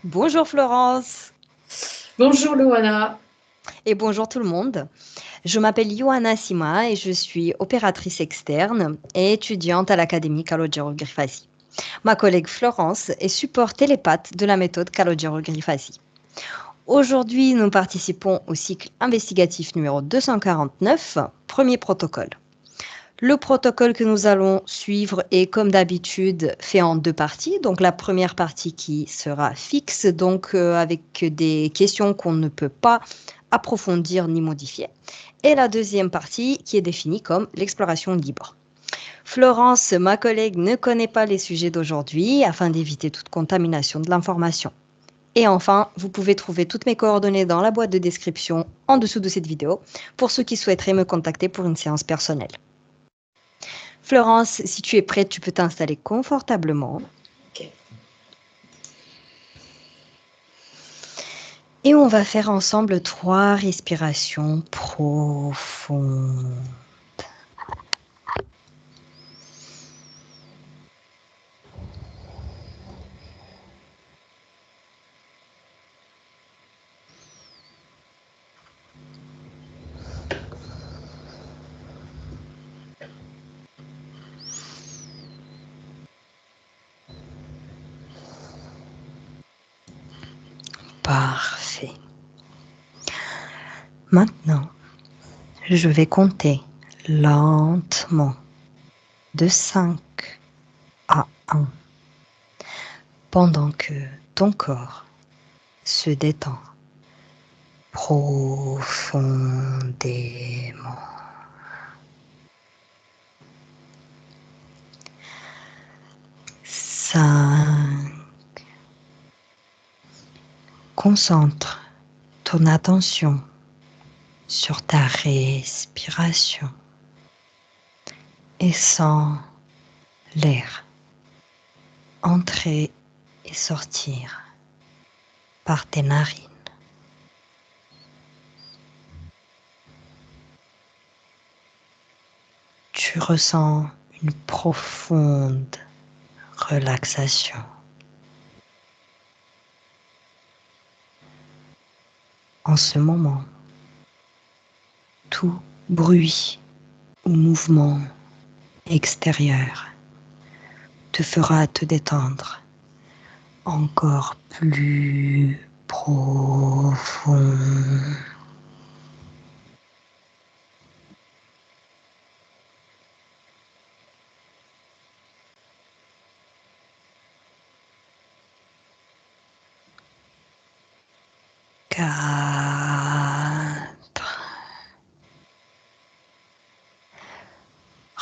Bonjour Florence Bonjour Loana. et bonjour tout le monde. Je m'appelle Ioana Sima et je suis opératrice externe et étudiante à l'Académie Calogero Grifasi. Ma collègue Florence est support télépathe de la méthode Calogero Grifasi. Aujourd'hui, nous participons au cycle investigatif numéro 249, premier protocole. Le protocole que nous allons suivre est, comme d'habitude, fait en deux parties. Donc, la première partie qui sera fixe, donc avec des questions qu'on ne peut pas approfondir ni modifier. Et la deuxième partie qui est définie comme l'exploration libre. Florence, ma collègue, ne connaît pas les sujets d'aujourd'hui afin d'éviter toute contamination de l'information. Et enfin, vous pouvez trouver toutes mes coordonnées dans la boîte de description en dessous de cette vidéo pour ceux qui souhaiteraient me contacter pour une séance personnelle. Florence, si tu es prête, tu peux t'installer confortablement. Ok. Et on va faire ensemble 3 respirations profondes. Parfait. Maintenant, je vais compter lentement de 5 à 1 pendant que ton corps se détend profondément. 5. Concentre ton attention sur ta respiration et sens l'air entrer et sortir par tes narines. Tu ressens une profonde relaxation. En ce moment, tout bruit ou mouvement extérieur te fera te détendre encore plus profond.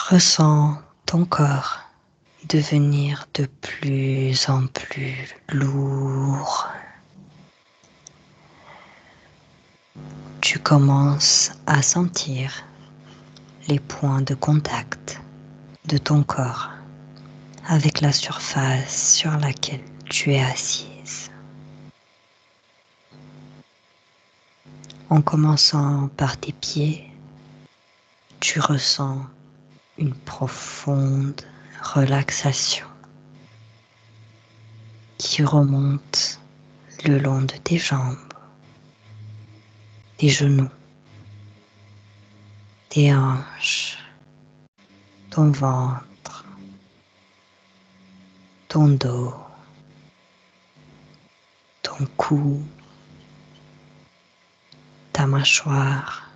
Ressens ton corps devenir de plus en plus lourd. Tu commences à sentir les points de contact de ton corps avec la surface sur laquelle tu es assise. En commençant par tes pieds, tu ressens une profonde relaxation qui remonte le long de tes jambes, tes genoux, tes hanches, ton ventre, ton dos, ton cou, ta mâchoire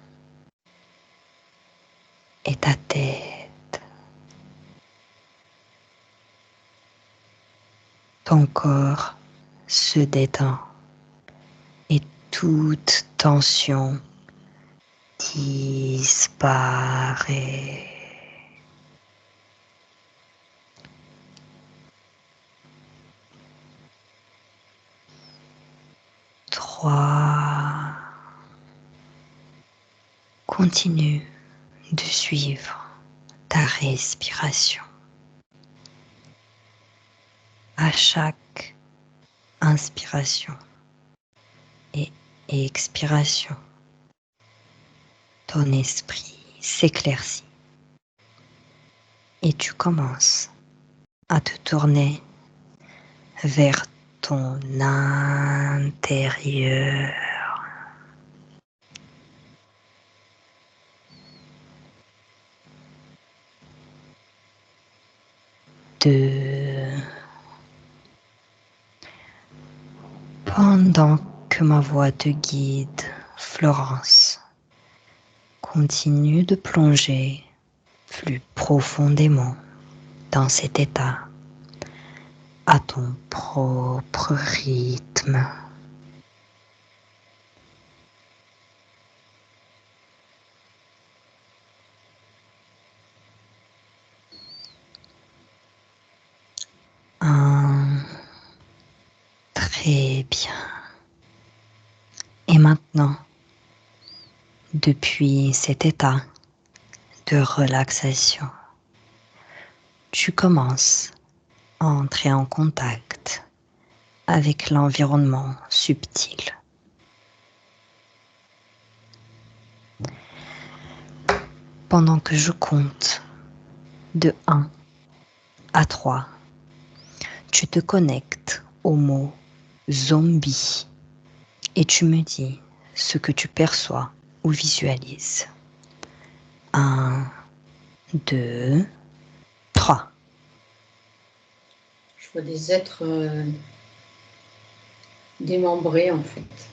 et ta tête. Ton corps se détend et toute tension disparaît. Trois. Continue de suivre ta respiration. À chaque inspiration et expiration, ton esprit s'éclaircit et tu commences à te tourner vers ton intérieur. 2. Pendant que ma voix te guide, Florence, continue de plonger plus profondément dans cet état à ton propre rythme. Très bien. Et maintenant, depuis cet état de relaxation, tu commences à entrer en contact avec l'environnement subtil. Pendant que je compte de 1 à 3, tu te connectes au mot zombie et tu me dis ce que tu perçois ou visualises. 1, 2, 3. Je vois des êtres démembrés en fait,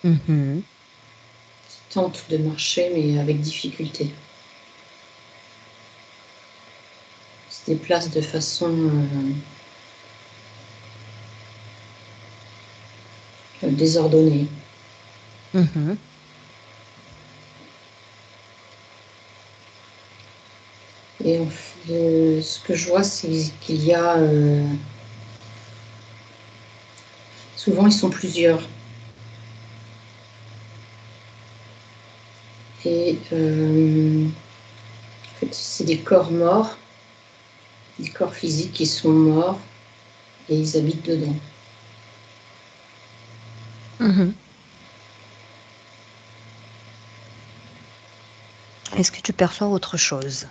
Mhm. qui tentent de marcher mais avec difficulté. Ils se déplacent de façon désordonnée. Mhm. Et ce que je vois, c'est qu'il y a... souvent, ils sont plusieurs. Et en fait, c'est des corps morts, des corps physiques qui sont morts, et ils habitent dedans. Mhm. Est-ce que tu perçois autre chose?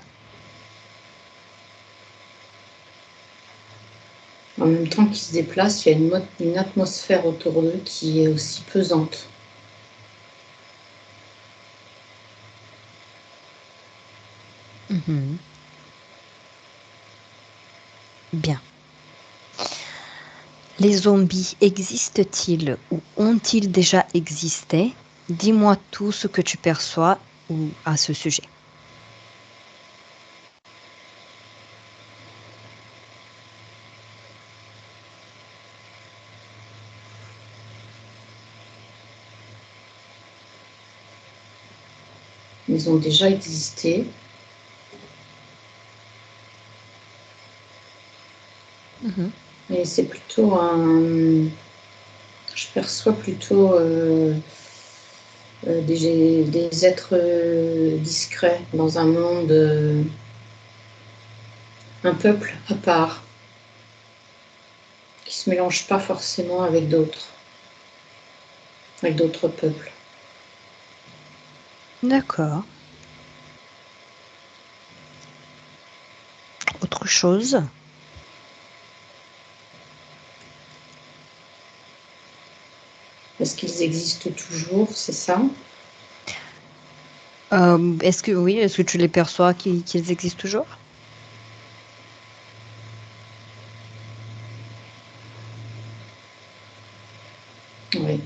En même temps qu'ils se déplacent, il y a une atmosphère autour d'eux qui est aussi pesante. Mhm. Bien. Les zombies existent-ils ou ont-ils déjà existé? Dis-moi tout ce que tu perçois ou à ce sujet. Ils ont déjà existé. Mhm. Et c'est plutôt un... Je perçois plutôt des êtres discrets dans un monde, un peuple à part, qui ne se mélange pas forcément avec d'autres peuples. D'accord. Autre chose? Est-ce qu'ils existent toujours, c'est ça? Est-ce que oui, est-ce que tu les perçois qu'ils existent toujours? Oui.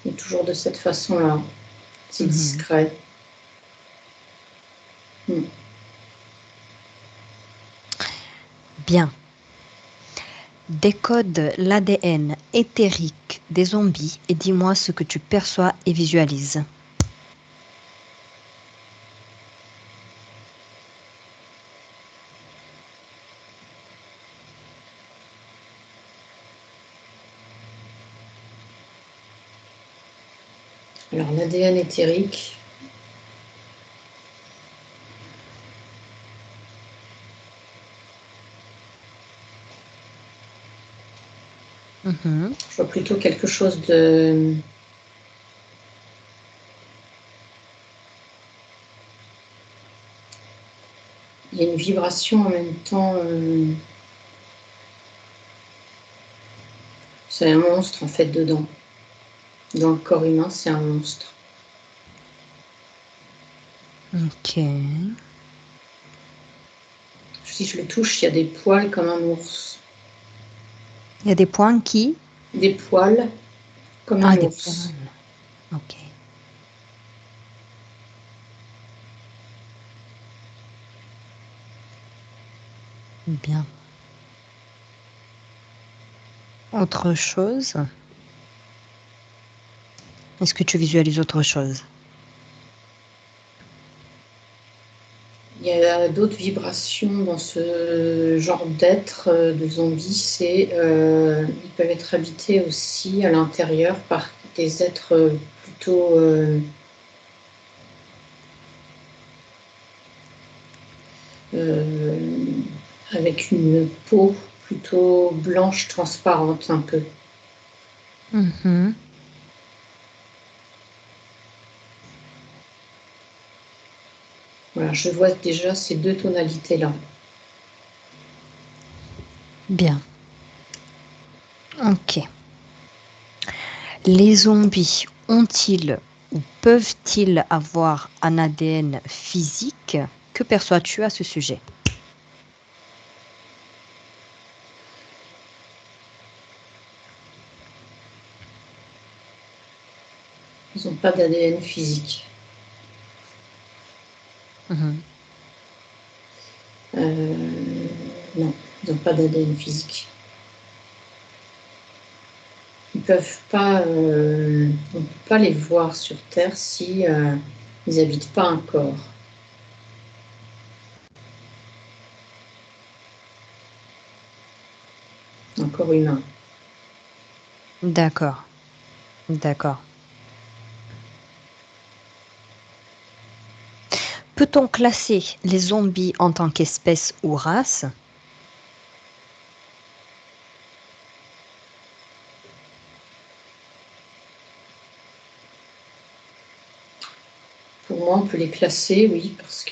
Et toujours de cette façon-là. C'est Mhm. discret. Bien. Décode l'ADN éthérique des zombies et dis-moi ce que tu perçois et visualises. Alors l'ADN éthérique, Mhm. je vois plutôt quelque chose de... Il y a une vibration en même temps C'est un monstre en fait dedans. Dans le corps humain, c'est un monstre. Ok. Si je le touche, il y a des poils comme un ours. Il y a des points qui? Des poils comme Ah, un des ours. points. Ok. Bien. Autre chose? Est-ce que tu visualises autre chose? Il y a d'autres vibrations dans ce genre d'être de zombies. Ils peuvent être habités aussi à l'intérieur par des êtres plutôt avec une peau plutôt blanche transparente un peu. Mhm. Voilà, je vois déjà ces deux tonalités-là. Bien. Ok. Les zombies ont-ils ou peuvent-ils avoir un ADN physique? Que perçois-tu à ce sujet? Ils n'ont pas d'ADN physique. Mhm. Non, ils n'ont pas d'ADN physique. Ils peuvent pas, on ne peut pas les voir sur Terre si ils n'habitent pas un corps. Un corps humain. D'accord. D'accord. Peut-on classer les zombies en tant qu'espèce ou race? Pour moi, on peut les classer, oui, parce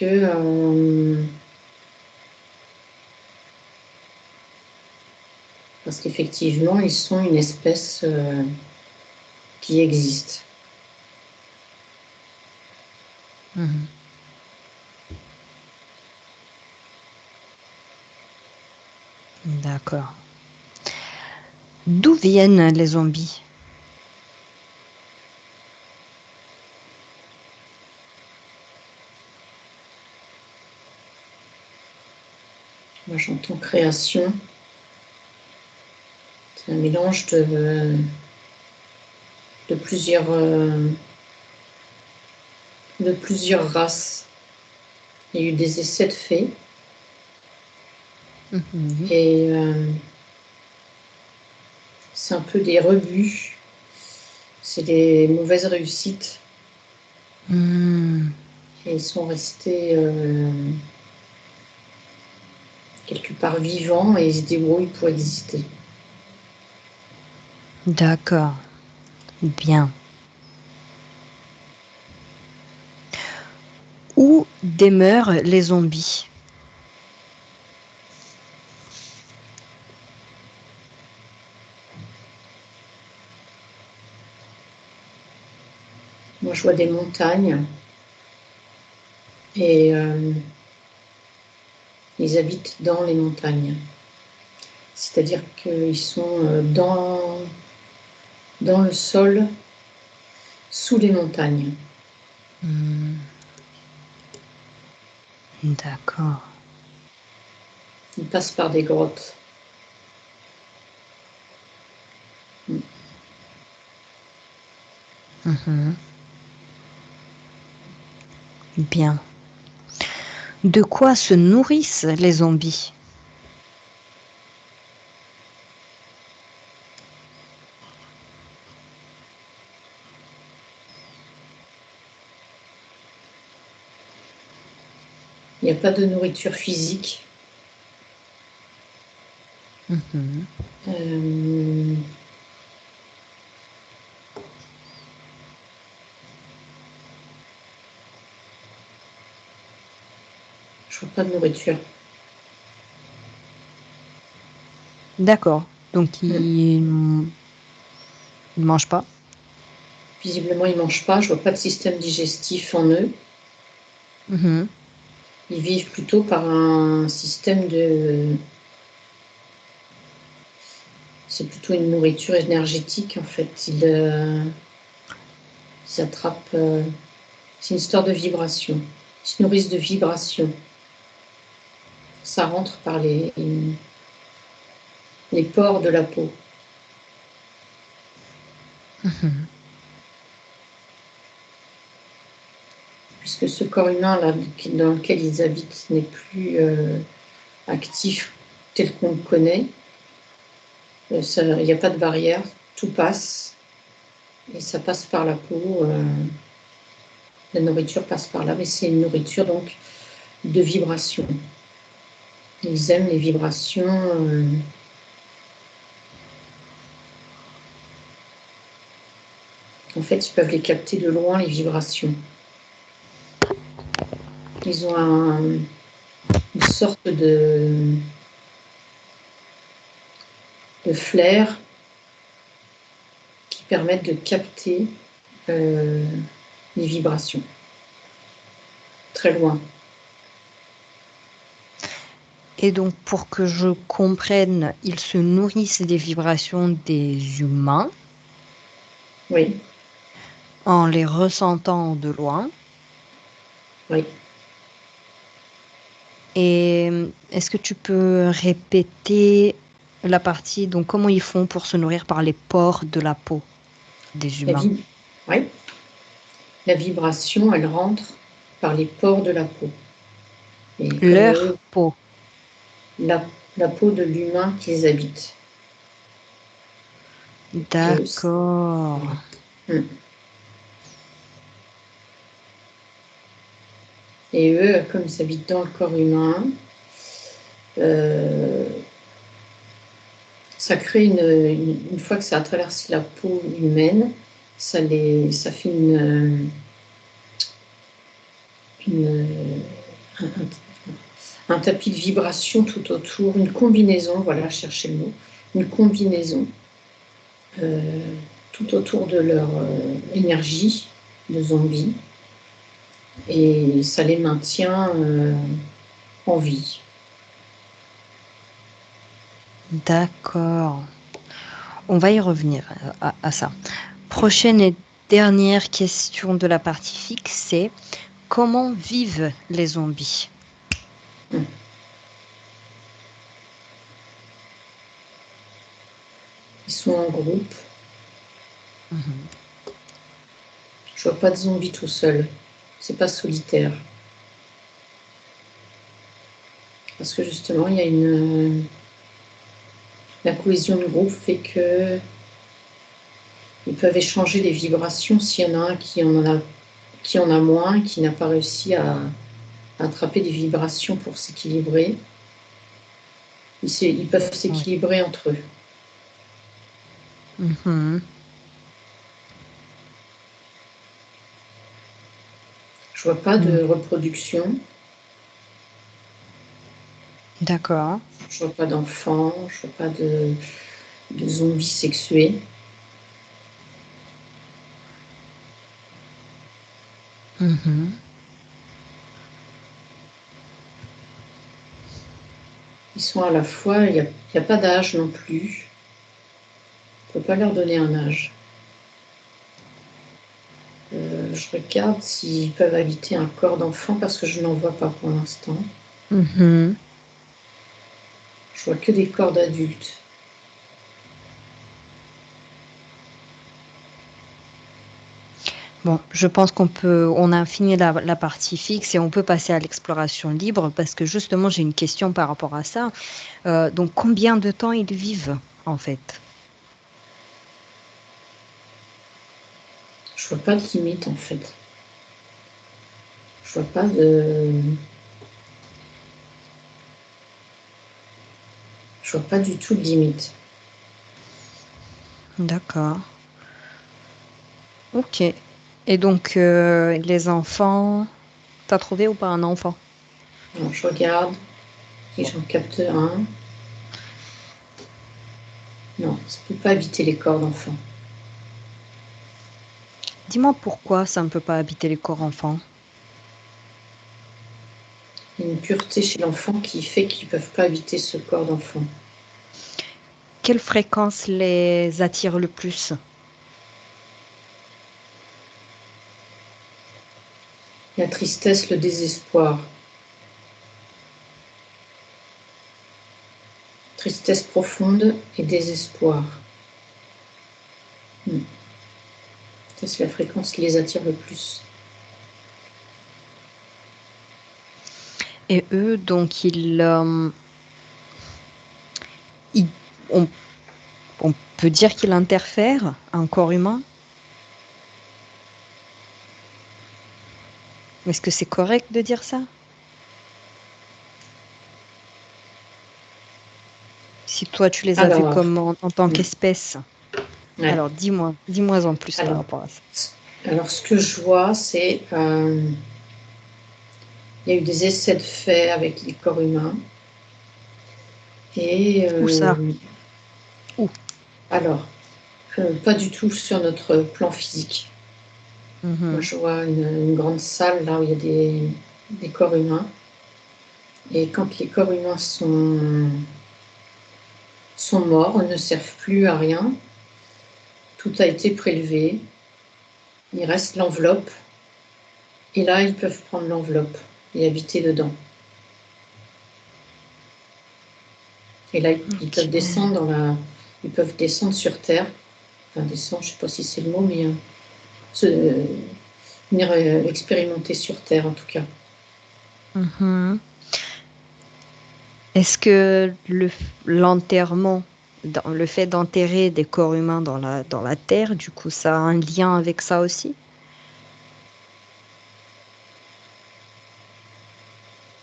qu'effectivement, ils sont une espèce qui existe. Mhm. D'accord. D'où viennent les zombies? Moi, j'entends création. C'est un mélange de plusieurs races. Il y a eu des essais de faits Mhm. et c'est un peu des rebuts, c'est des mauvaises réussites Hmm. et ils sont restés quelque part vivants et ils se débrouillent pour exister. D'accord. Bien. Où demeurent les zombies? Moi, je vois des montagnes et ils habitent dans les montagnes. C'est-à-dire qu'ils sont dans le sol, sous les montagnes. Hmm. D'accord. Ils passent par des grottes. Mhm. Bien. De quoi se nourrissent les zombies? Il n'y a pas de nourriture physique. Mhm. Euh, je vois pas de nourriture. D'accord. Donc, Mm. Ils ne mangent pas? Visiblement, ils ne mangent pas. Je vois pas de système digestif en eux. Mhm. Ils vivent plutôt par un système de... C'est plutôt une nourriture énergétique, en fait. Ils attrapent... C'est une histoire de vibration. Ils se nourrissent de vibrations. Ça rentre par les pores de la peau. Mhm. Puisque ce corps humain là, dans lequel ils habitent n'est plus actif tel qu'on le connaît, il n'y a pas de barrière, tout passe, et ça passe par la peau, la nourriture passe par là, mais c'est une nourriture donc de vibration. Ils aiment les vibrations. En fait, ils peuvent les capter de loin, les vibrations. Ils ont une sorte de flair qui permettent de capter les vibrations très loin. Et donc, pour que je comprenne, ils se nourrissent des vibrations des humains Oui, en les ressentant de loin. oui. Et est-ce que tu peux répéter la partie, donc comment ils font pour se nourrir par les pores de la peau des La, humains? vi- oui. La vibration, elle rentre par les pores de la peau. Et comme Leur eux, peau. la, la peau de l'humain qu'ils habitent. Et eux, D'accord. hum. Et eux, comme ils habitent dans le corps humain, euh, ça crée une fois que ça a traversé la peau humaine, ça fait un, un tapis de vibration tout autour, une combinaison, voilà, cherchez le mot, une combinaison tout autour de leur énergie de zombie, et ça les maintient en vie. D'accord. On va y revenir à ça. Prochaine et dernière question de la partie fixe, c'est comment vivent les zombies? Ils sont en groupe. Mhm. Je vois pas de zombies tout seul. C'est pas solitaire. Parce que justement, il y a la cohésion de groupe fait que ils peuvent échanger les vibrations s'il y en a un qui en a moins, qui n'a pas réussi à attraper des vibrations pour s'équilibrer. Ils peuvent Oui. s'équilibrer entre eux. Mhm. Je vois pas Mm. de reproduction. D'accord. Je vois pas d'enfants. Je vois pas de zombies sexués. Mhm. Ils sont à la fois, il y a pas d'âge non plus. On ne peut pas leur donner un âge. Je regarde s'ils peuvent habiter un corps d'enfant parce que je n'en vois pas pour l'instant. Mhm. Je vois que des corps d'adultes. Bon, je pense on a fini la partie fixe et on peut passer à l'exploration libre parce que justement, j'ai une question par rapport à ça. Donc, combien de temps ils vivent, en fait? Je vois pas de limite en fait. Je vois pas je vois pas du tout de limite. D'accord. Ok. Et donc, les enfants, t'as trouvé ou pas un enfant? Alors, je regarde et j'en capte un. Non, ça ne peut pas habiter les corps d'enfants. dis-moi pourquoi ça ne peut pas habiter les corps enfants? Il y a une pureté chez l'enfant qui fait qu'ils ne peuvent pas habiter ce corps d'enfant. Quelle fréquence les attire le plus? La tristesse, le désespoir. Tristesse profonde et désespoir. Ça, c'est la fréquence qui les attire le plus. Et eux, donc, on, on peut dire qu'ils interfèrent un corps humain? Est-ce que c'est correct de dire ça? Si toi, tu les as vus Alors, comme en tant qu'espèce. ouais. Alors, dis-moi en plus par rapport à ça. Alors, ce que je vois, c'est il y a eu des essais de fait avec les corps humains. Et Où ça? Où? Alors, pas du tout sur notre plan physique. Moi, je vois une grande salle là où il y a des corps humains. Et quand les corps humains sont morts, ne servent plus à rien, tout a été prélevé. Il reste l'enveloppe. Et là, ils peuvent prendre l'enveloppe et habiter dedans. Et là, ils peuvent descendre ils peuvent descendre sur Terre. Enfin, descendre, je ne sais pas si c'est le mot, mais venir expérimenter sur Terre, en tout cas. Est-ce que l'enterrement, le fait d'enterrer des corps humains dans la terre, du coup, ça a un lien avec ça aussi?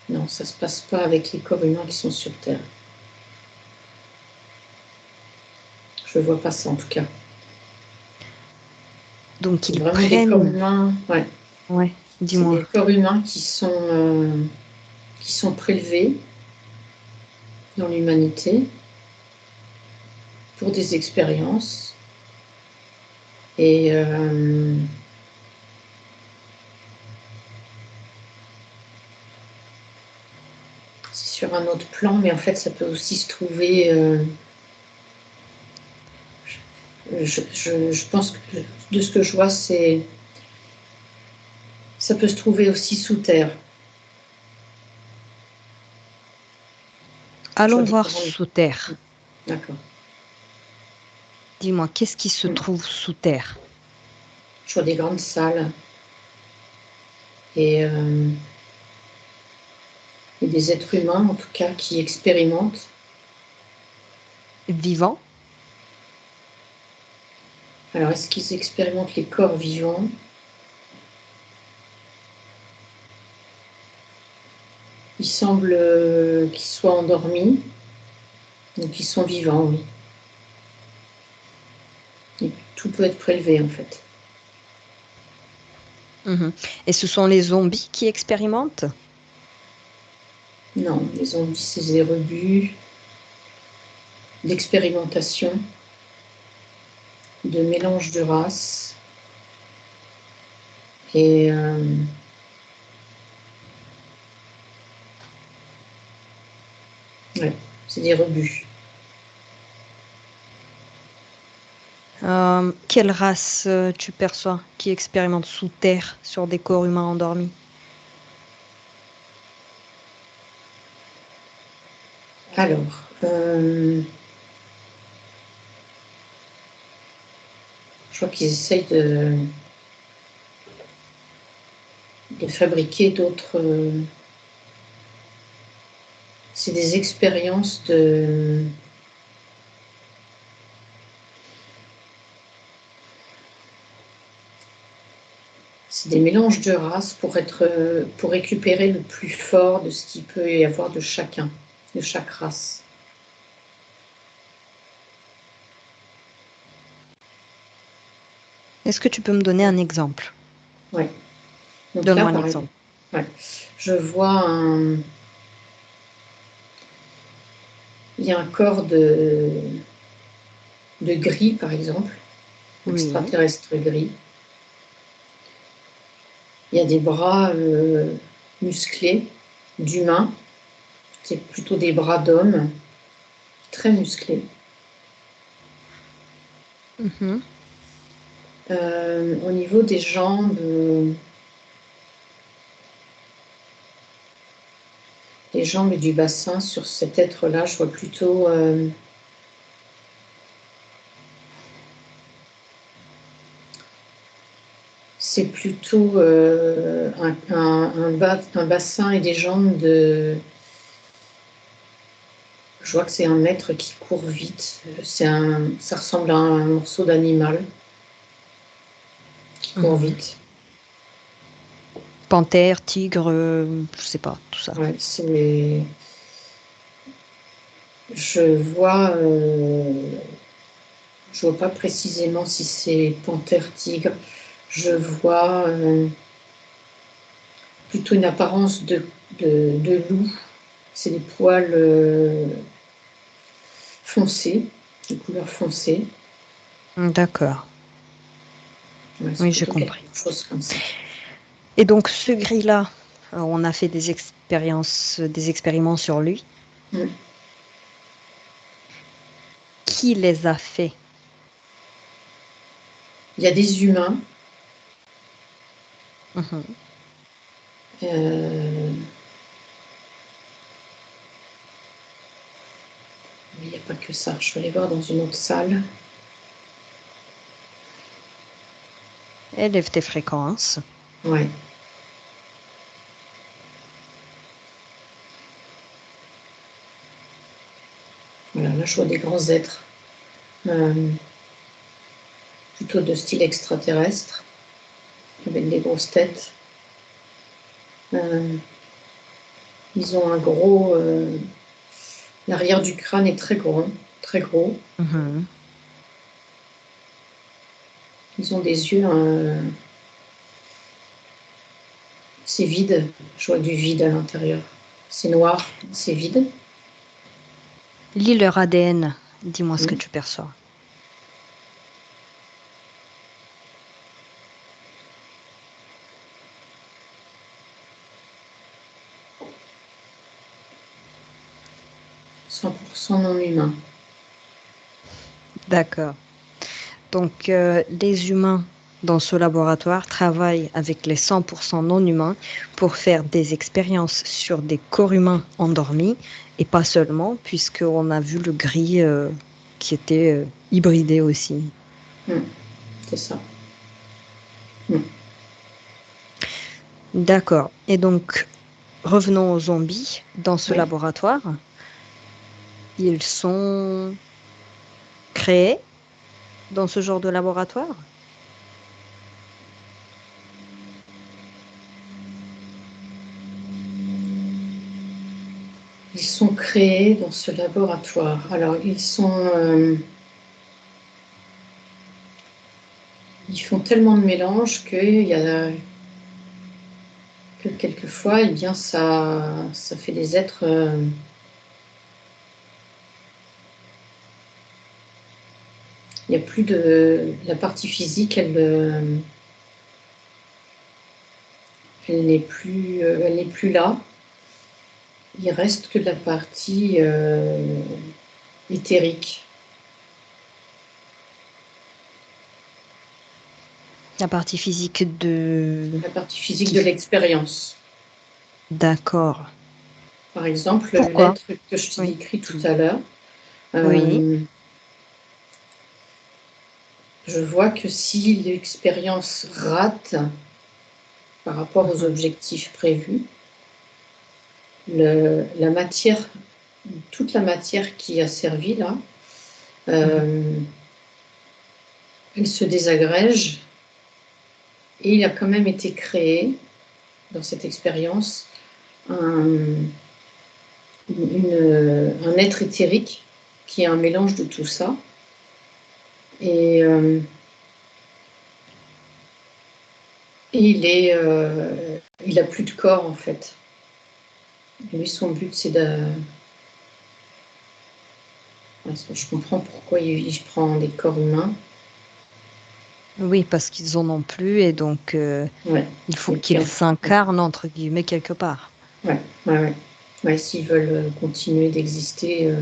Non, ça ne se passe pas avec les corps humains qui sont sur Terre. Je ne vois pas ça, en tout cas. Donc, C'est ils vraiment des corps prennent. humains, ouais. Ouais, C'est dis-moi. des corps humains qui sont prélevés dans l'humanité pour des expériences. Et c'est sur un autre plan, mais en fait, ça peut aussi se trouver. Je pense que de ce que je vois, ça peut se trouver aussi sous terre. Je vois Allons des voir grandes. sous terre. D'accord. Dis-moi, qu'est-ce qui se trouve sous terre? Je vois des grandes salles et des êtres humains, en tout cas, qui expérimentent. Vivant? Alors, est-ce qu'ils expérimentent les corps vivants? Il semble qu'ils soient endormis, donc ils sont vivants, oui. Et tout peut être prélevé, en fait. Et ce sont les zombies qui expérimentent? Non, les zombies, c'est des rebuts d'expérimentation, de mélange de races. Et ouais, c'est des rebuts. Quelle race tu perçois qui expérimente sous terre sur des corps humains endormis? Alors, je crois qu'ils essayent de fabriquer d'autres. C'est des expériences de. C'est des mélanges de races pour récupérer le plus fort de ce qu'il peut y avoir de chacun, de chaque race. Est-ce que tu peux me donner un exemple? Ouais. Donc là, Donne-moi un par exemple. exemple, ouais, je vois il y a un corps de gris, par exemple, Oui. extraterrestre gris. Il y a des bras musclés d'humains. C'est plutôt des bras d'hommes, très musclés. Mhm. Au niveau des jambes, les jambes et du bassin, sur cet être-là, je vois plutôt c'est plutôt un bassin et des jambes de... Je vois que c'est un être qui court vite. Ça ressemble à un morceau d'animal qui court Mhm. vite. Panthère, tigre, je sais pas, tout ça. Ouais, je vois, je vois pas précisément si c'est panthère, tigre. Je vois plutôt une apparence de loup. C'est des poils foncés, de couleur foncée. D'accord. Ouais, c'est Oui, j'ai plutôt quelque compris. chose comme ça. Et donc, ce gris-là, on a fait des expériences, des expériments sur lui. Mm. Qui les a fait? Il y a des humains. Mhm. euh, mais il n'y a pas que ça. Je vais aller voir dans une autre salle. Élève tes fréquences. Ouais. Voilà, là, je vois des grands êtres, plutôt de style extraterrestre, avec des grosses têtes. Ils ont un gros... l'arrière du crâne est très grand, très gros. Mhm. Ils ont des yeux... c'est vide. Je vois du vide à l'intérieur. C'est noir, c'est vide. Lis leur ADN. Dis-moi ce que Mm. tu perçois. 100% non humain. D'accord. Donc, les humains dans ce laboratoire travaillent avec les 100% non humains pour faire des expériences sur des corps humains endormis et pas seulement, puisqu'on a vu le gris qui était hybridé aussi. Mm. C'est ça. Mm. D'accord. Et donc, revenons aux zombies. Dans ce Ouais. laboratoire, ils sont créés dans ce genre de laboratoire? Ils sont créés dans ce laboratoire. Alors, ils font tellement de mélange que quelquefois, eh bien, ça fait des êtres. Il n'y a plus de la partie physique, elle n'est plus là. Il reste que de la partie éthérique, La partie physique de... la partie physique de Qui? l'expérience. D'accord. Par exemple, Pourquoi? l'être que je t'ai Oui. décrit tout à l'heure, Oui. euh, je vois que si l'expérience rate par rapport aux Mhm. objectifs prévus, la matière, toute la matière qui a servi là, Mhm. euh, elle se désagrège et il a quand même été créé dans cette expérience un, un être éthérique qui est un mélange de tout ça. Et, il a plus de corps en fait. Lui, son but, c'est de... Je comprends pourquoi il prend des corps humains. Oui, parce qu'ils en ont plus et donc Ouais. il faut Et puis, qu'ils s'incarnent entre guillemets quelque part. ouais, ouais, ouais. Ouais, s'ils veulent continuer d'exister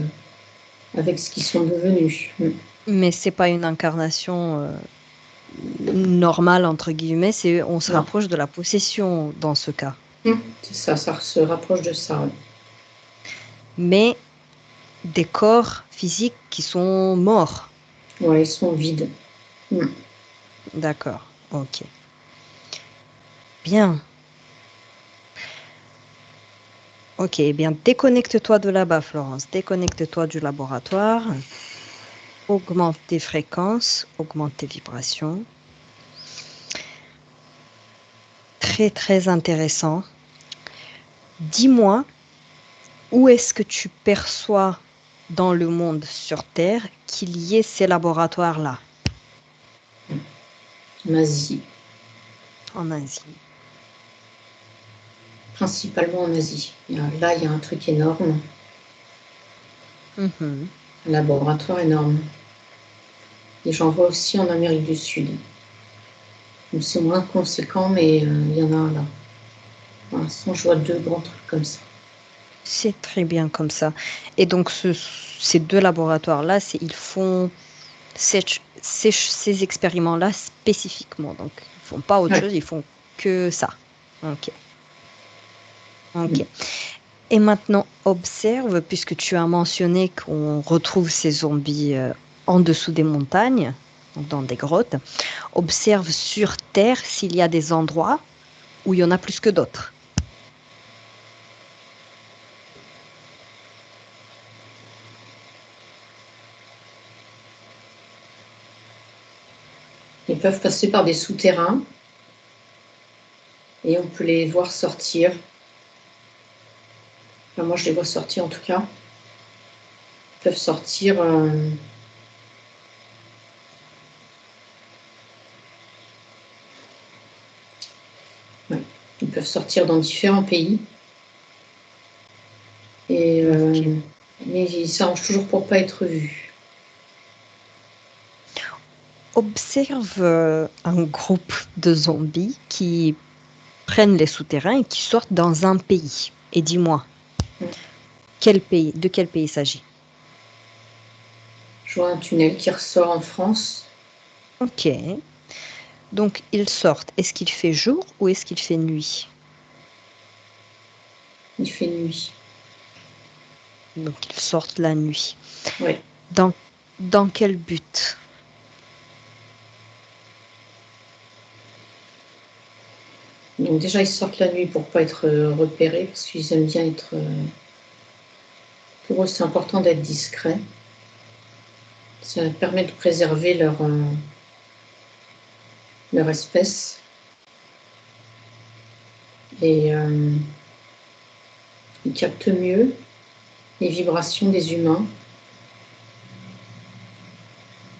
avec ce qu'ils sont devenus. Mais c'est pas une incarnation normale entre guillemets, c'est on se Non. rapproche de la possession dans ce cas. C'est ça, ça se rapproche de ça. Ouais. Mais des corps physiques qui sont morts. Ouais, ils sont vides. Mm. D'accord. Ok. Bien. Ok, eh bien, déconnecte-toi de là-bas, Florence. Déconnecte-toi du laboratoire. Augmente tes fréquences, augmente tes vibrations. Très, très intéressant. Dis-moi, où est-ce que tu perçois dans le monde sur Terre qu'il y ait ces laboratoires-là En Asie, en Asie? principalement en Asie. Là, il y a un truc énorme, Mhm. un laboratoire énorme. Et j'en vois aussi en Amérique du Sud. Donc, c'est moins conséquent, mais il y en a un là. Pour l'instant, je vois deux grands trucs comme ça. C'est très bien comme ça. Et donc, ces deux laboratoires-là, ils font ces expériments-là spécifiquement. Donc, ils font pas autre Ouais. chose, ils font que ça. Ok. Ok. Mm. Et maintenant, observe, puisque tu as mentionné qu'on retrouve ces zombies en dessous des montagnes, donc dans des grottes, observe sur Terre s'il y a des endroits où il y en a plus que d'autres. Ils peuvent passer par des souterrains et on peut les voir sortir. Enfin, moi, je les vois sortir en tout cas. Ils peuvent sortir. Ouais. Ils peuvent sortir dans différents pays. Et, Ok. mais ils s'arrangent toujours pour pas être vus. Observe un groupe de zombies qui prennent les souterrains et qui sortent dans un pays. Et dis-moi, quel pays, de quel pays il s'agit? Je vois un tunnel qui ressort en France. Ok. Donc, ils sortent. Est-ce qu'il fait jour ou est-ce qu'il fait nuit? Il fait nuit. Donc, ils sortent la nuit. Ouais. Dans, dans quel but? Donc déjà, ils sortent la nuit pour pas être repérés parce qu'ils aiment bien être. Pour eux, c'est important d'être discret. Ça permet de préserver leur espèce. Et ils captent mieux les vibrations des humains.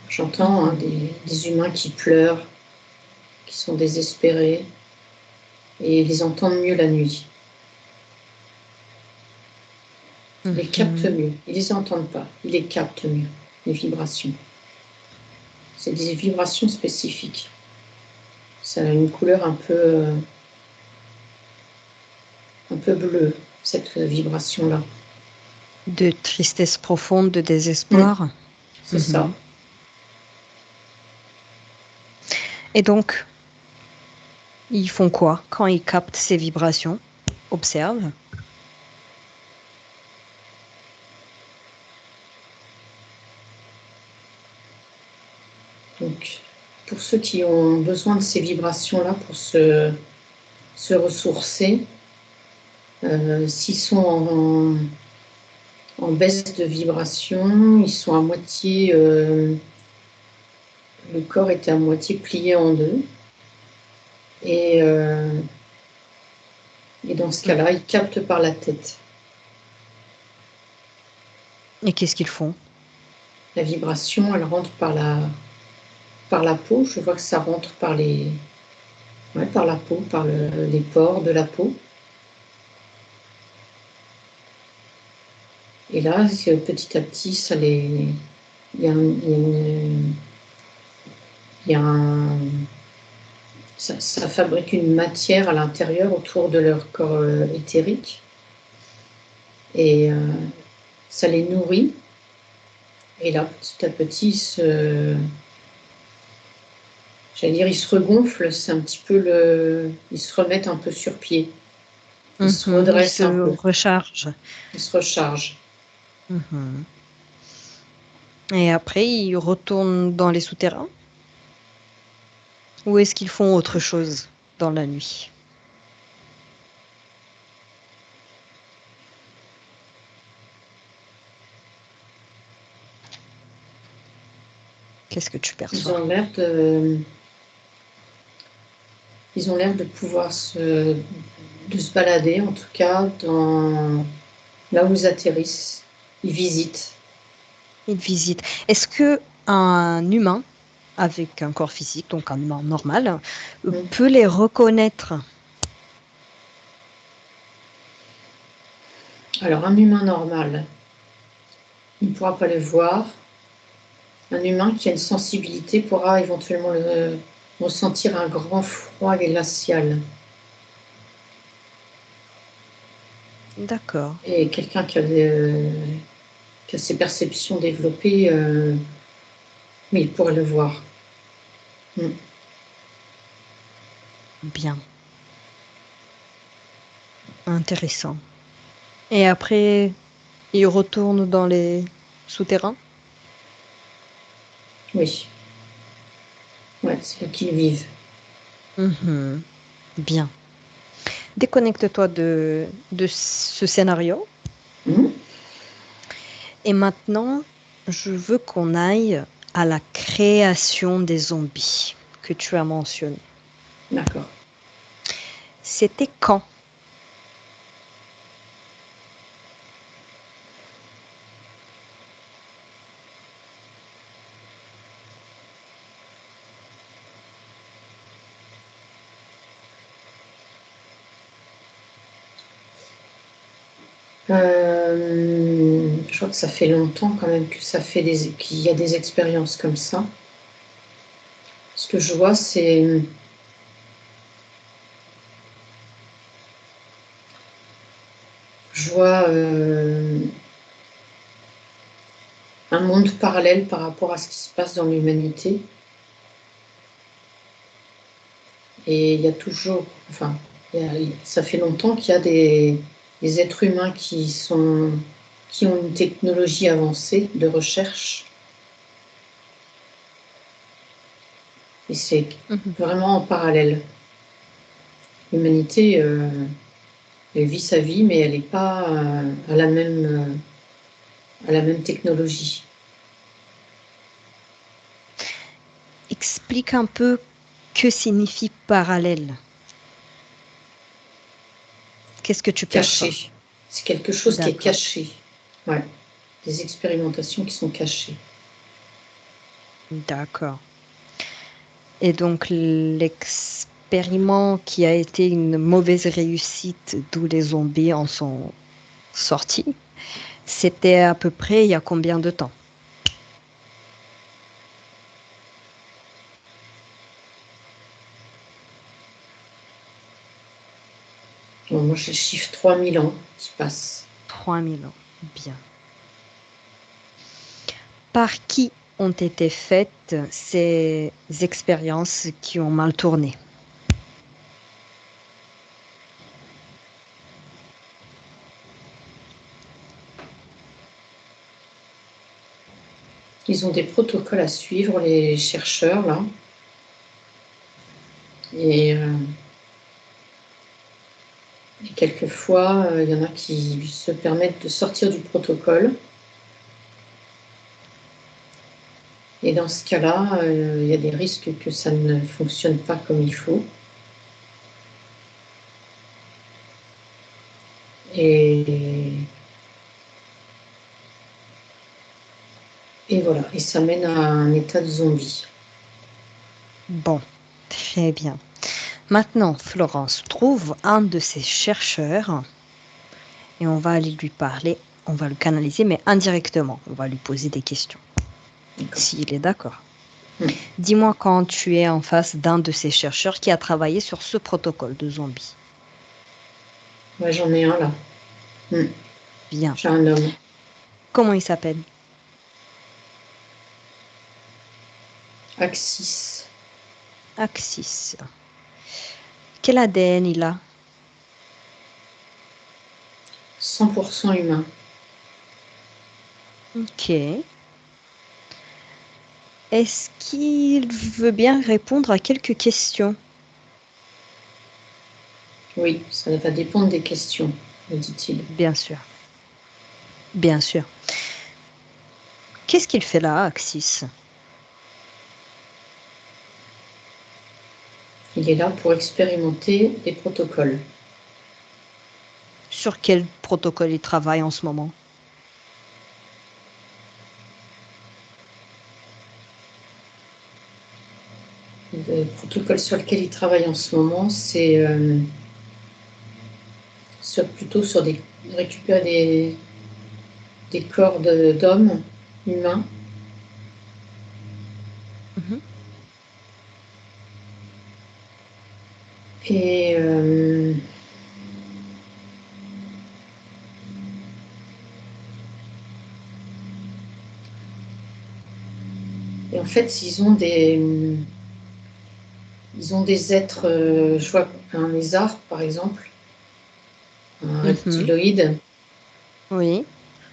J'entends des humains qui pleurent, qui sont désespérés, et ils les entendent mieux la nuit. Ils les captent Mhm. mieux. Ils les entendent pas. Ils les captent mieux, les vibrations. C'est des vibrations spécifiques. Ça a une couleur un peu bleue, cette vibration-là. De tristesse profonde, de Mm, désespoir. c'est ça. Mhm. Et donc, ils font quoi quand ils captent ces vibrations? Observe. Donc, pour ceux qui ont besoin de ces vibrations-là pour se ressourcer, s'ils sont en baisse de vibration, ils sont à moitié, le corps est à moitié plié en deux. Et, et dans ce cas-là, ils captent par la tête. Et qu'est-ce qu'ils font? La vibration, elle rentre par la peau. Je vois que ça rentre par la peau, par les pores de la peau. Et là, petit à petit, il y a il y a ça fabrique une matière à l'intérieur autour de leur corps éthérique et ça les nourrit. Et là, petit à petit, ils se regonflent, c'est un petit peu ils se remettent un peu sur pied. Ils se Il redressent se un peu, recharge. ils se rechargent. Mhm. Et après, ils retournent dans les souterrains? Ou est-ce qu'ils font autre chose dans la nuit? Qu'est-ce que tu Ils perçois? ont l'air de, ils ont l'air de pouvoir de se balader, en tout cas, là où ils atterrissent. Ils visitent. Ils visitent. Est-ce que un humain avec un corps physique, donc un humain normal, Mm. peut les reconnaître? Alors, un humain normal, il ne pourra pas le voir. Un humain qui a une sensibilité pourra éventuellement ressentir un grand froid glacial. D'accord. Et quelqu'un qui a ses perceptions développées, oui, il pourrait le voir. Mm. Bien. Intéressant. Et après, ils retournent dans les souterrains? Oui, ouais, c'est là qu'ils vivent. Mhm. Bien. Déconnecte-toi de ce scénario. Mm. Et maintenant, je veux qu'on aille à la création des zombies que tu as mentionné. D'accord. C'était quand? Je crois que ça fait longtemps quand même qu'il y a des expériences comme ça. Ce que je vois, c'est je vois un monde parallèle par rapport à ce qui se passe dans l'humanité. Et il y a toujours, enfin, ça fait longtemps qu'il y a des êtres humains qui ont une technologie avancée de recherche. Et c'est Mhm. vraiment en parallèle. L'humanité, elle vit sa vie, mais elle n'est pas à la même technologie. Explique un peu que signifie parallèle. Qu'est-ce que tu perçois? Caché. C'est quelque chose qui est D'accord, caché. Ouais. Des expérimentations qui sont cachées. d'accord. Et donc l'expériment qui a été une mauvaise réussite, d'où les zombies en sont sortis, c'était à peu près il y a combien de temps? Bon, moi, j'ai le chiffre 3000 ans qui passe. 3000 ans. Bien. Par qui ont été faites ces expériences qui ont mal tourné? Ils ont des protocoles à suivre, les chercheurs, là. Et et quelquefois, il y en a qui se permettent de sortir du protocole. Et dans ce cas-là, il y a des risques que ça ne fonctionne pas comme il faut. Et, et voilà, et ça mène à un état de zombie. Bon, très bien. Maintenant, Florence trouve un de ces chercheurs et on va aller lui parler. On va le canaliser, mais indirectement. On va lui poser des questions, D'accord. s'il est d'accord. Mm. Dis-moi quand tu es en face d'un de ces chercheurs qui a travaillé sur ce protocole de zombies. Ouais, j'en ai un là. Mm. Bien. J'ai un homme. Comment il s'appelle? Axis. Axis. Quel ADN il a? 100% humain. Ok. Est-ce qu'il veut bien répondre à quelques questions? Oui, ça va dépendre des questions, me dit-il. Bien sûr. Bien sûr. Qu'est-ce qu'il fait là, Axis? Il est là pour expérimenter des protocoles. Sur quel protocole il travaille en ce moment? Le protocole sur lequel il travaille en ce moment, c'est plutôt sur récupérer des corps d'hommes humains. Mhm. Et en fait, ils ont des êtres, je vois un lézard par exemple, un Mhm. reptiloïde, Oui.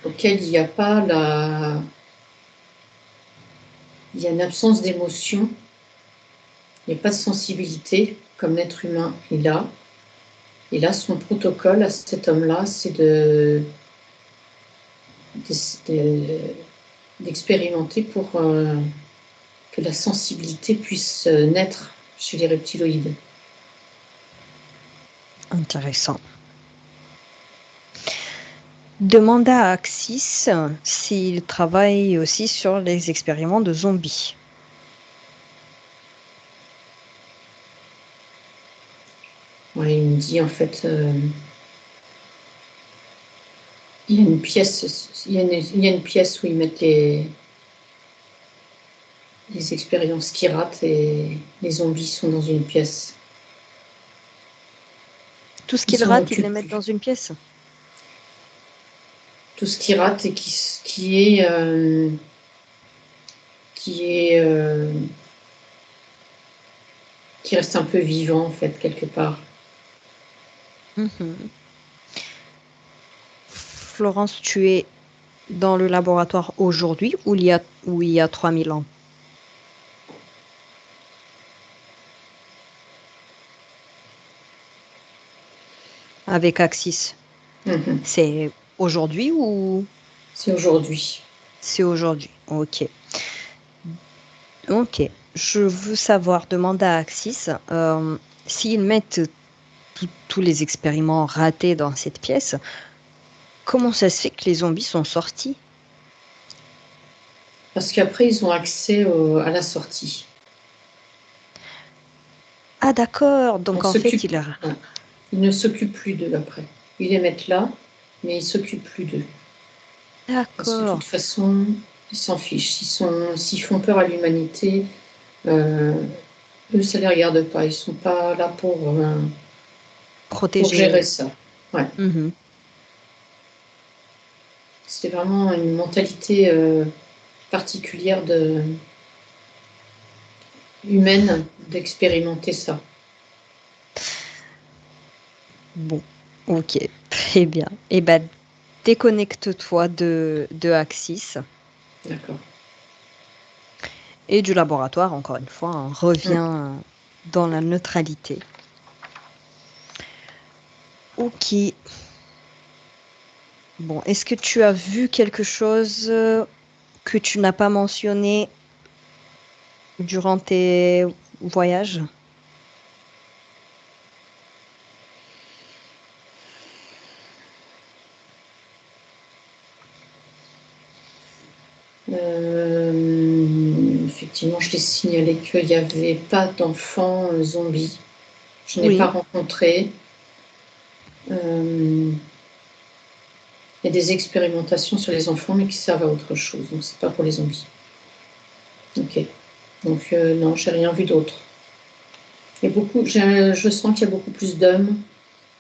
auquel il n'y a pas il y a une absence d'émotion, il n'y a pas de sensibilité comme l'être humain il a. Et là, son protocole à cet homme-là, c'est d'expérimenter pour que la sensibilité puisse naître chez les reptiloïdes. Intéressant. Demande à Axis s'il travaille aussi sur les expériments de zombies. Ouais, il me dit en fait, il y a une pièce, il y a une pièce où ils mettent les expériences qui ratent et les zombies sont dans une pièce. Tout ce Ils qu'il s'en rate, il les occupent met dans plus. une pièce. Tout ce qui rate et qui est qui reste un peu vivant en fait quelque part. Mhm. Florence, tu es dans le laboratoire aujourd'hui ou il y a 3000 ans? Avec Axis. Mhm. C'est aujourd'hui ou C'est aujourd'hui. c'est aujourd'hui? Ok. Ok. Je veux savoir, demande à Axis, s'ils mettent tous les expériments ratés dans cette pièce, comment ça se fait que les zombies sont sortis? Parce qu'après, ils ont accès à la sortie. Ah d'accord, On donc en fait, s'occupe, ouais. Ils ne s'occupent plus d'eux après. Ils les mettent là, mais ils ne s'occupent plus d'eux. Parce que de toute D'accord, façon, ils s'en fichent. S'ils font peur à l'humanité, euh, eux, ça ne les regarde pas. Ils ne sont pas là pour gérer protégé. ça. Ouais. Mhm. C'était vraiment une mentalité particulière humaine d'expérimenter ça. Bon, ok, très bien. Eh ben, déconnecte-toi de Axis D'accord. et du laboratoire, encore une fois, hein. Mm. Reviens dans la neutralité. Ok. Bon, est-ce que tu as vu quelque chose que tu n'as pas mentionné durant tes voyages? Effectivement, je t'ai signalé qu'il n'y avait pas d'enfants zombies. Je n'ai pas Oui, rencontré. Il y a des expérimentations sur les enfants, mais qui servent à autre chose. Donc, c'est pas pour les zombies. Ok. Donc non, j'ai rien vu d'autre. Je sens qu'il y a beaucoup plus d'hommes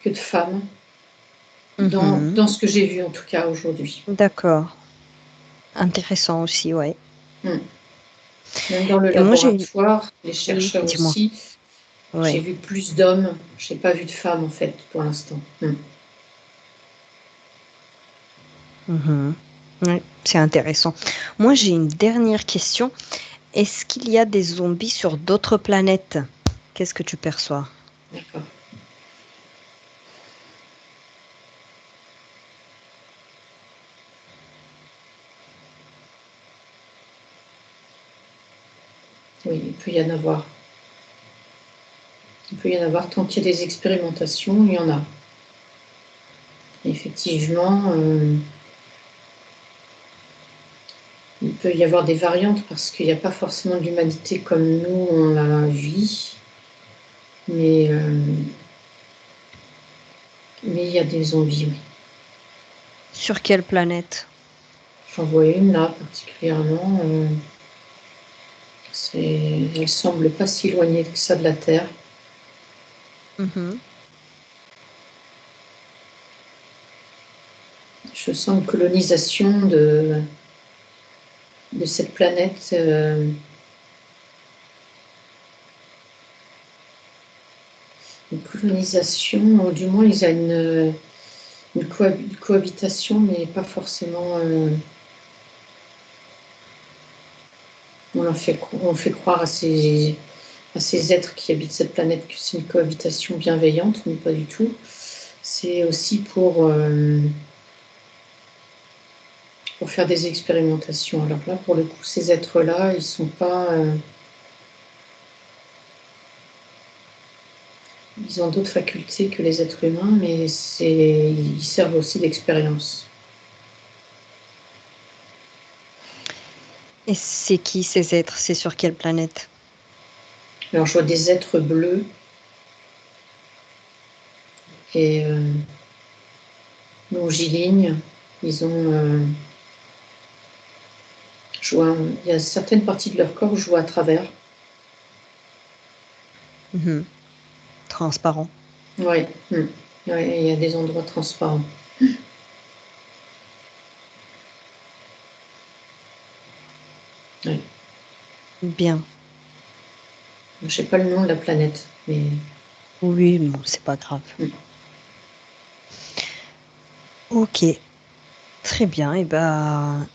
que de femmes dans ce que j'ai vu en tout cas aujourd'hui. D'accord. Intéressant aussi, ouais. Même dans le Et moi, laboratoire, les Oui, chercheurs dis-moi. aussi, j'ai Ouais. vu plus d'hommes. Je n'ai pas vu de femmes en fait pour l'instant. Ouais, c'est intéressant. Moi, j'ai une dernière question. Est-ce qu'il y a des zombies sur d'autres planètes? Qu'est-ce que tu perçois? D'accord. Oui, il peut y en avoir. Il peut y en avoir tant qu'il y a des expérimentations, il y en a. Effectivement, il peut y avoir des variantes parce qu'il n'y a pas forcément d'humanité comme nous on la vit, mais il y a des zombies, oui. Sur quelle planète? J'en vois une là particulièrement. Elle semble pas si éloignée que ça de la Terre. Je sens une colonisation de cette planète. Une colonisation, ou du moins il y a une cohabitation, mais pas forcément. On fait croire à ces êtres qui habitent cette planète que c'est une cohabitation bienveillante, mais pas du tout. C'est aussi pour faire des expérimentations. Alors là, pour le coup, ces êtres-là, ils sont pas. Ils ont d'autres facultés que les êtres humains, mais ils servent aussi d'expérience. Et c'est qui ces êtres? C'est sur quelle planète? Alors, je vois des êtres bleus et longiligne. Ils ont. Il y a certaines parties de leur corps où je vois à travers. Transparent. Oui, ouais, il y a des endroits transparents. Ouais. Bien. Je sais pas le nom de la planète, mais. Oui, bon, c'est pas grave. Ok. Très bien. Et ben,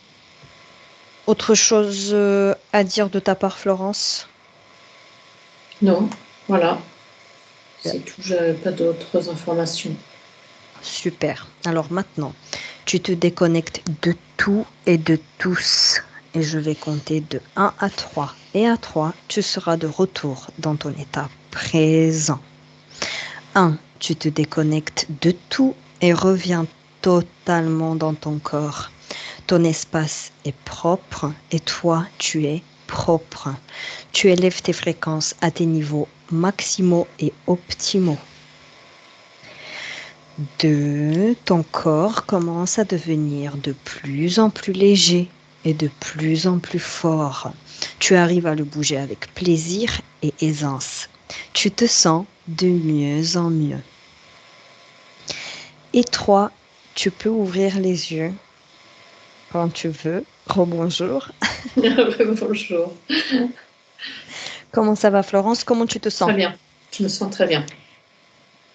autre chose à dire de ta part, Florence? Non, voilà. C'est tout, j'avais pas d'autres informations. Super. Alors maintenant, tu te déconnectes de tout et de tous. Et je vais compter de 1 à 3. Et à 3, tu seras de retour dans ton état présent. 1. Tu te déconnectes de tout et reviens totalement dans ton corps. Ton espace est propre et toi, tu es propre. Tu élèves tes fréquences à tes niveaux maximaux et optimaux. 2. Ton corps commence à devenir de plus en plus léger et de plus en plus fort. Tu arrives à le bouger avec plaisir et aisance. Tu te sens de mieux en mieux. Et 3. Tu peux ouvrir les yeux quand tu veux. Rebonjour. Bonjour. Comment ça va, Florence? Comment tu te sens? Très bien. Je me sens très bien.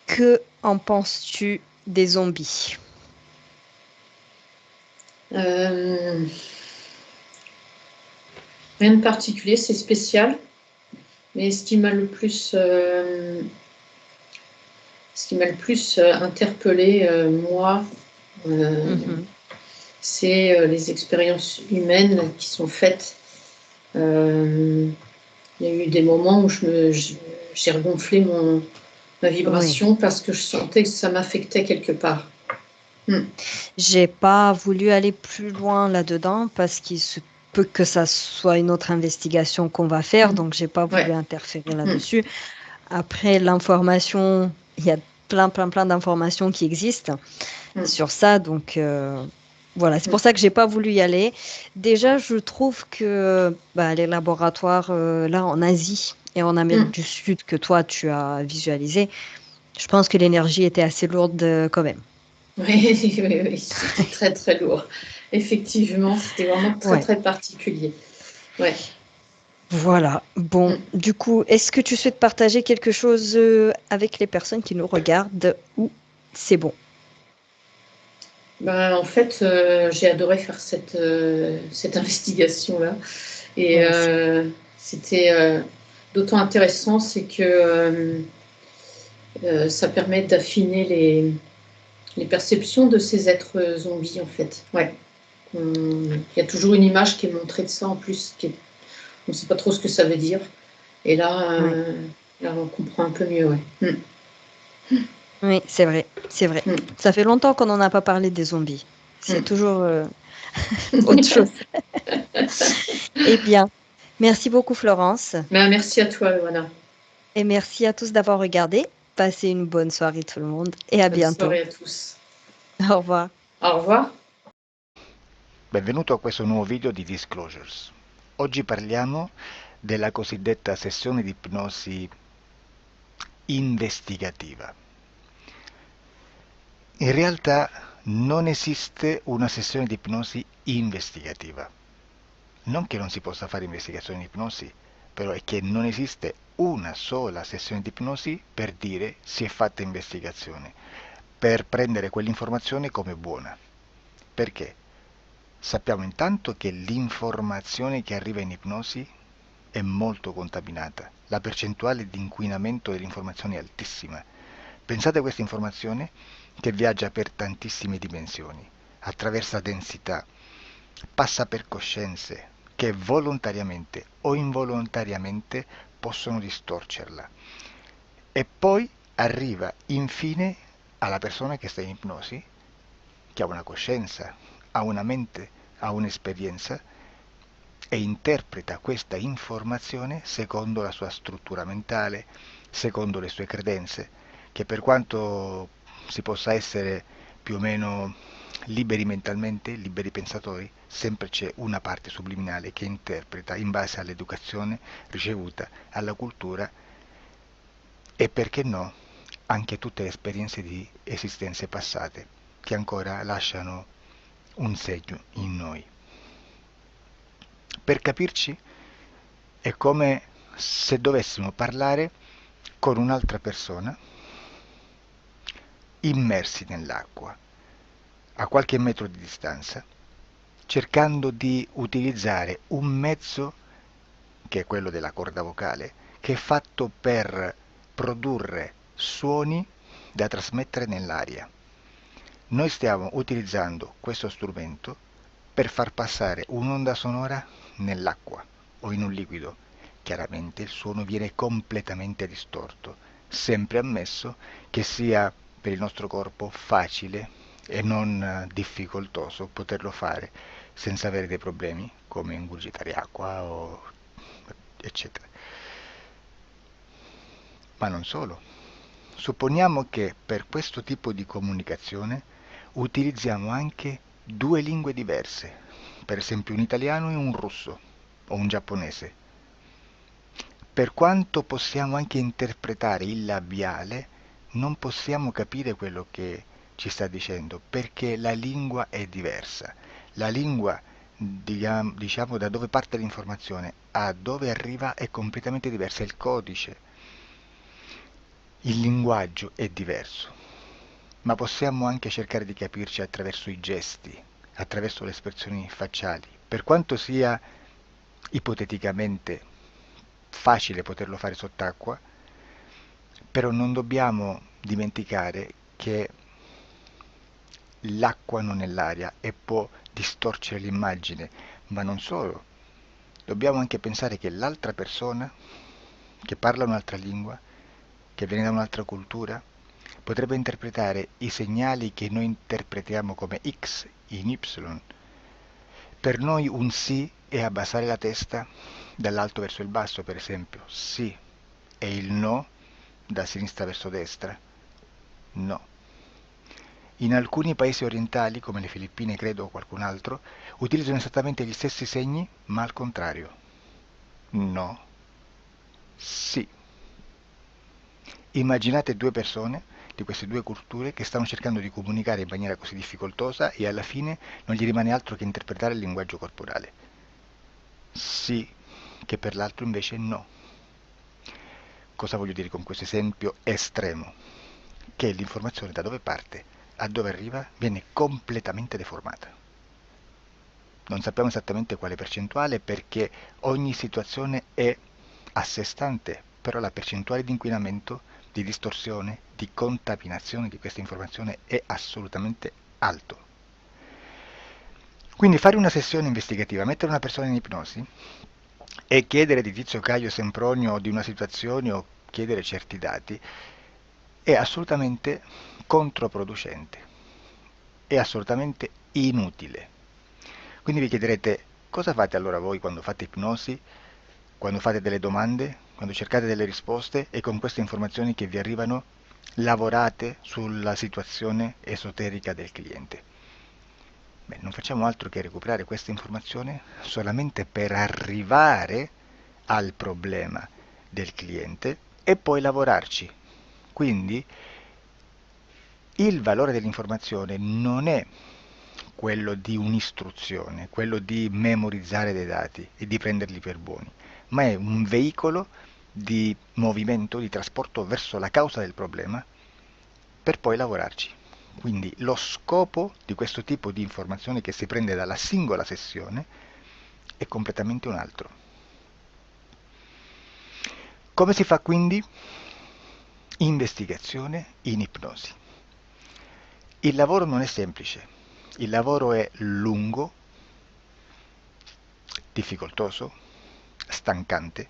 Que en penses-tu des zombies? Euh, Rien de particulier, c'est spécial. Mais ce qui m'a le plus, interpellé, moi, c'est les expériences humaines qui sont faites. Il y a eu des moments où j'ai regonflé ma Oui. vibration parce que je sentais que ça m'affectait quelque part. J'ai pas voulu aller plus loin là-dedans parce qu'il se peut que ça soit une autre investigation qu'on va faire, donc j'ai pas voulu Ouais. interférer là-dessus. Après, l'information, il y a plein d'informations qui existent sur ça, donc Voilà, c'est Mm. pour ça que j'ai pas voulu y aller. Déjà, je trouve que bah, les laboratoires là en Asie et en Amérique Mm. du Sud que toi tu as visualisé, je pense que l'énergie était assez lourde quand même. Oui, oui, oui, c'était très très lourd. Effectivement, c'était vraiment très Ouais. très particulier. Ouais. Voilà. Bon, Mm. du coup, est-ce que tu souhaites partager quelque chose avec les personnes qui nous regardent ou c'est bon? Ben, en fait, j'ai adoré faire cette investigation-là. Et Moi aussi. c'était d'autant intéressant, c'est que ça permet d'affiner les perceptions de ces êtres zombies, en fait. Ouais. Il y a toujours une image qui est montrée de ça en plus, on ne sait pas trop ce que ça veut dire. Et là, Ouais. là on comprend un peu mieux. Ouais. Oui, c'est vrai, c'est vrai. Mm. Ça fait longtemps qu'on n'en a pas parlé des zombies. C'est Mm. toujours autre chose. Eh bien, merci beaucoup Florence Ben, merci à toi, Loana. et merci à tous d'avoir regardé. Passez une bonne soirée tout le monde et à Bonne bientôt. soirée à tous. Au revoir. Au revoir. Benvenuto a questo nuovo video di Disclosures. Oggi parliamo della cosiddetta sessione di ipnosi investigativa. In realtà non esiste una sessione di ipnosi investigativa. Non che non si possa fare investigazione di ipnosi, però è che non esiste una sola sessione di ipnosi per dire si è fatta investigazione, per prendere quell'informazione come buona. Perché? Sappiamo intanto che l'informazione che arriva in ipnosi è molto contaminata. La percentuale di inquinamento dell'informazione è altissima. Pensate a questa informazione che viaggia per tantissime dimensioni, attraversa densità, passa per coscienze che volontariamente o involontariamente possono distorcerla. E poi arriva infine alla persona che sta in ipnosi, che ha una coscienza, ha una mente, ha un'esperienza e interpreta questa informazione secondo la sua struttura mentale, secondo le sue credenze, che per quanto si possa essere più o meno liberi mentalmente, liberi pensatori, sempre c'è una parte subliminale che interpreta in base all'educazione ricevuta, alla cultura e perché no, anche tutte le esperienze di esistenze passate che ancora lasciano un segno in noi. Per capirci, è come se dovessimo parlare con un'altra persona immersi nell'acqua, a qualche metro di distanza, cercando di utilizzare un mezzo, che è quello della corda vocale, che è fatto per produrre suoni da trasmettere nell'aria. Noi stiamo utilizzando questo strumento per far passare un'onda sonora nell'acqua o in un liquido. Chiaramente il suono viene completamente distorto, sempre ammesso che sia per il nostro corpo facile e non difficoltoso poterlo fare senza avere dei problemi come ingurgitare acqua o eccetera. Ma non solo. Supponiamo che per questo tipo di comunicazione utilizziamo anche due lingue diverse, per esempio un italiano e un russo o un giapponese. Per quanto possiamo anche interpretare il labiale, non possiamo capire quello che ci sta dicendo perché la lingua è diversa. La lingua, diciamo, da dove parte l'informazione a dove arriva è completamente diversa, il codice, il linguaggio è diverso, ma possiamo anche cercare di capirci attraverso i gesti, attraverso le espressioni facciali. Per quanto sia ipoteticamente facile poterlo fare sott'acqua, però non dobbiamo dimenticare che l'acqua non è l'aria e può distorcere l'immagine, ma non solo. Dobbiamo anche pensare che l'altra persona, che parla un'altra lingua, che viene da un'altra cultura, potrebbe interpretare i segnali che noi interpretiamo come X in Y. Per noi un sì è abbassare la testa dall'alto verso il basso, per esempio, sì, e il no da sinistra verso destra, no. in alcuni paesi orientali, come le Filippine credo o qualcun altro, utilizzano esattamente gli stessi segni, ma al contrario. No. Sì. Immaginate due persone di queste due culture che stanno cercando di comunicare in maniera così difficoltosa e alla fine non gli rimane altro che interpretare il linguaggio corporale. Sì, che per l'altro invece no. Cosa voglio dire con questo esempio estremo? Che l'informazione da dove parte a dove arriva viene completamente deformata. Non sappiamo esattamente quale percentuale perché ogni situazione è a sé stante, però la percentuale di inquinamento, di distorsione, di contaminazione di questa informazione è assolutamente alto. Quindi fare una sessione investigativa, mettere una persona in ipnosi e chiedere di Tizio Caio Sempronio di una situazione o chiedere certi dati è assolutamente controproducente, è assolutamente inutile. Quindi vi chiederete cosa fate allora voi quando fate ipnosi, quando fate delle domande, quando cercate delle risposte e con queste informazioni che vi arrivano lavorate sulla situazione esoterica del cliente. Beh, non facciamo altro che recuperare questa informazione solamente per arrivare al problema del cliente e poi lavorarci. Quindi il valore dell'informazione non è quello di un'istruzione, quello di memorizzare dei dati e di prenderli per buoni, ma è un veicolo di movimento, di trasporto verso la causa del problema per poi lavorarci. Quindi lo scopo di questo tipo di informazione che si prende dalla singola sessione è completamente un altro. Come si fa quindi? Investigazione in ipnosi. Il lavoro non è semplice, il lavoro è lungo, difficoltoso, stancante.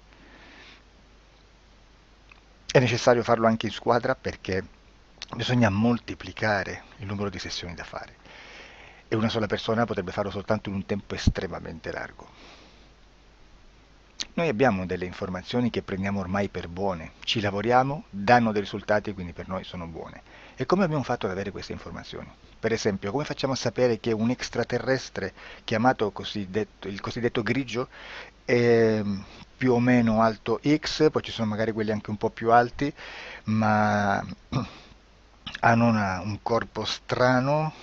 È necessario farlo anche in squadra perché bisogna moltiplicare il numero di sessioni da fare e una sola persona potrebbe farlo soltanto in un tempo estremamente largo. Noi abbiamo delle informazioni che prendiamo ormai per buone, ci lavoriamo, danno dei risultati e quindi per noi sono buone. E come abbiamo fatto ad avere queste informazioni? Per esempio, come facciamo a sapere che un extraterrestre chiamato il cosiddetto grigio è più o meno alto X, poi ci sono magari quelli anche un po' più alti, ma hanno un corpo strano,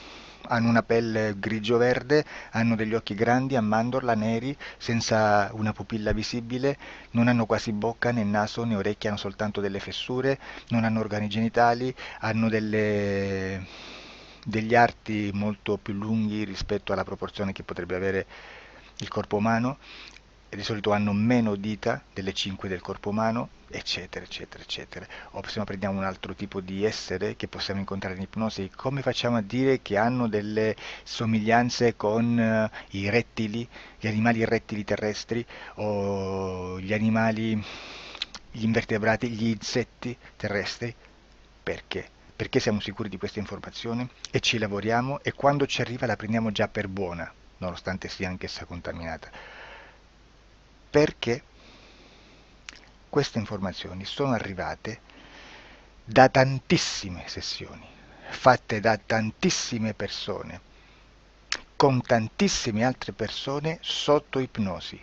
hanno una pelle grigio-verde, hanno degli occhi grandi a mandorla neri, senza una pupilla visibile, non hanno quasi bocca né naso né orecchie, hanno soltanto delle fessure, non hanno organi genitali, hanno degli arti molto più lunghi rispetto alla proporzione che potrebbe avere il corpo umano, e di solito hanno meno dita delle 5 del corpo umano, eccetera, eccetera, eccetera. O se no prendiamo un altro tipo di essere che possiamo incontrare in ipnosi, come facciamo a dire che hanno delle somiglianze con i rettili, gli animali rettili terrestri o gli invertebrati, gli insetti terrestri? Perché? Perché siamo sicuri di questa informazione e ci lavoriamo e quando ci arriva la prendiamo già per buona, nonostante sia anch'essa contaminata. Perché queste informazioni sono arrivate da tantissime sessioni, fatte da tantissime persone, con tantissime altre persone sotto ipnosi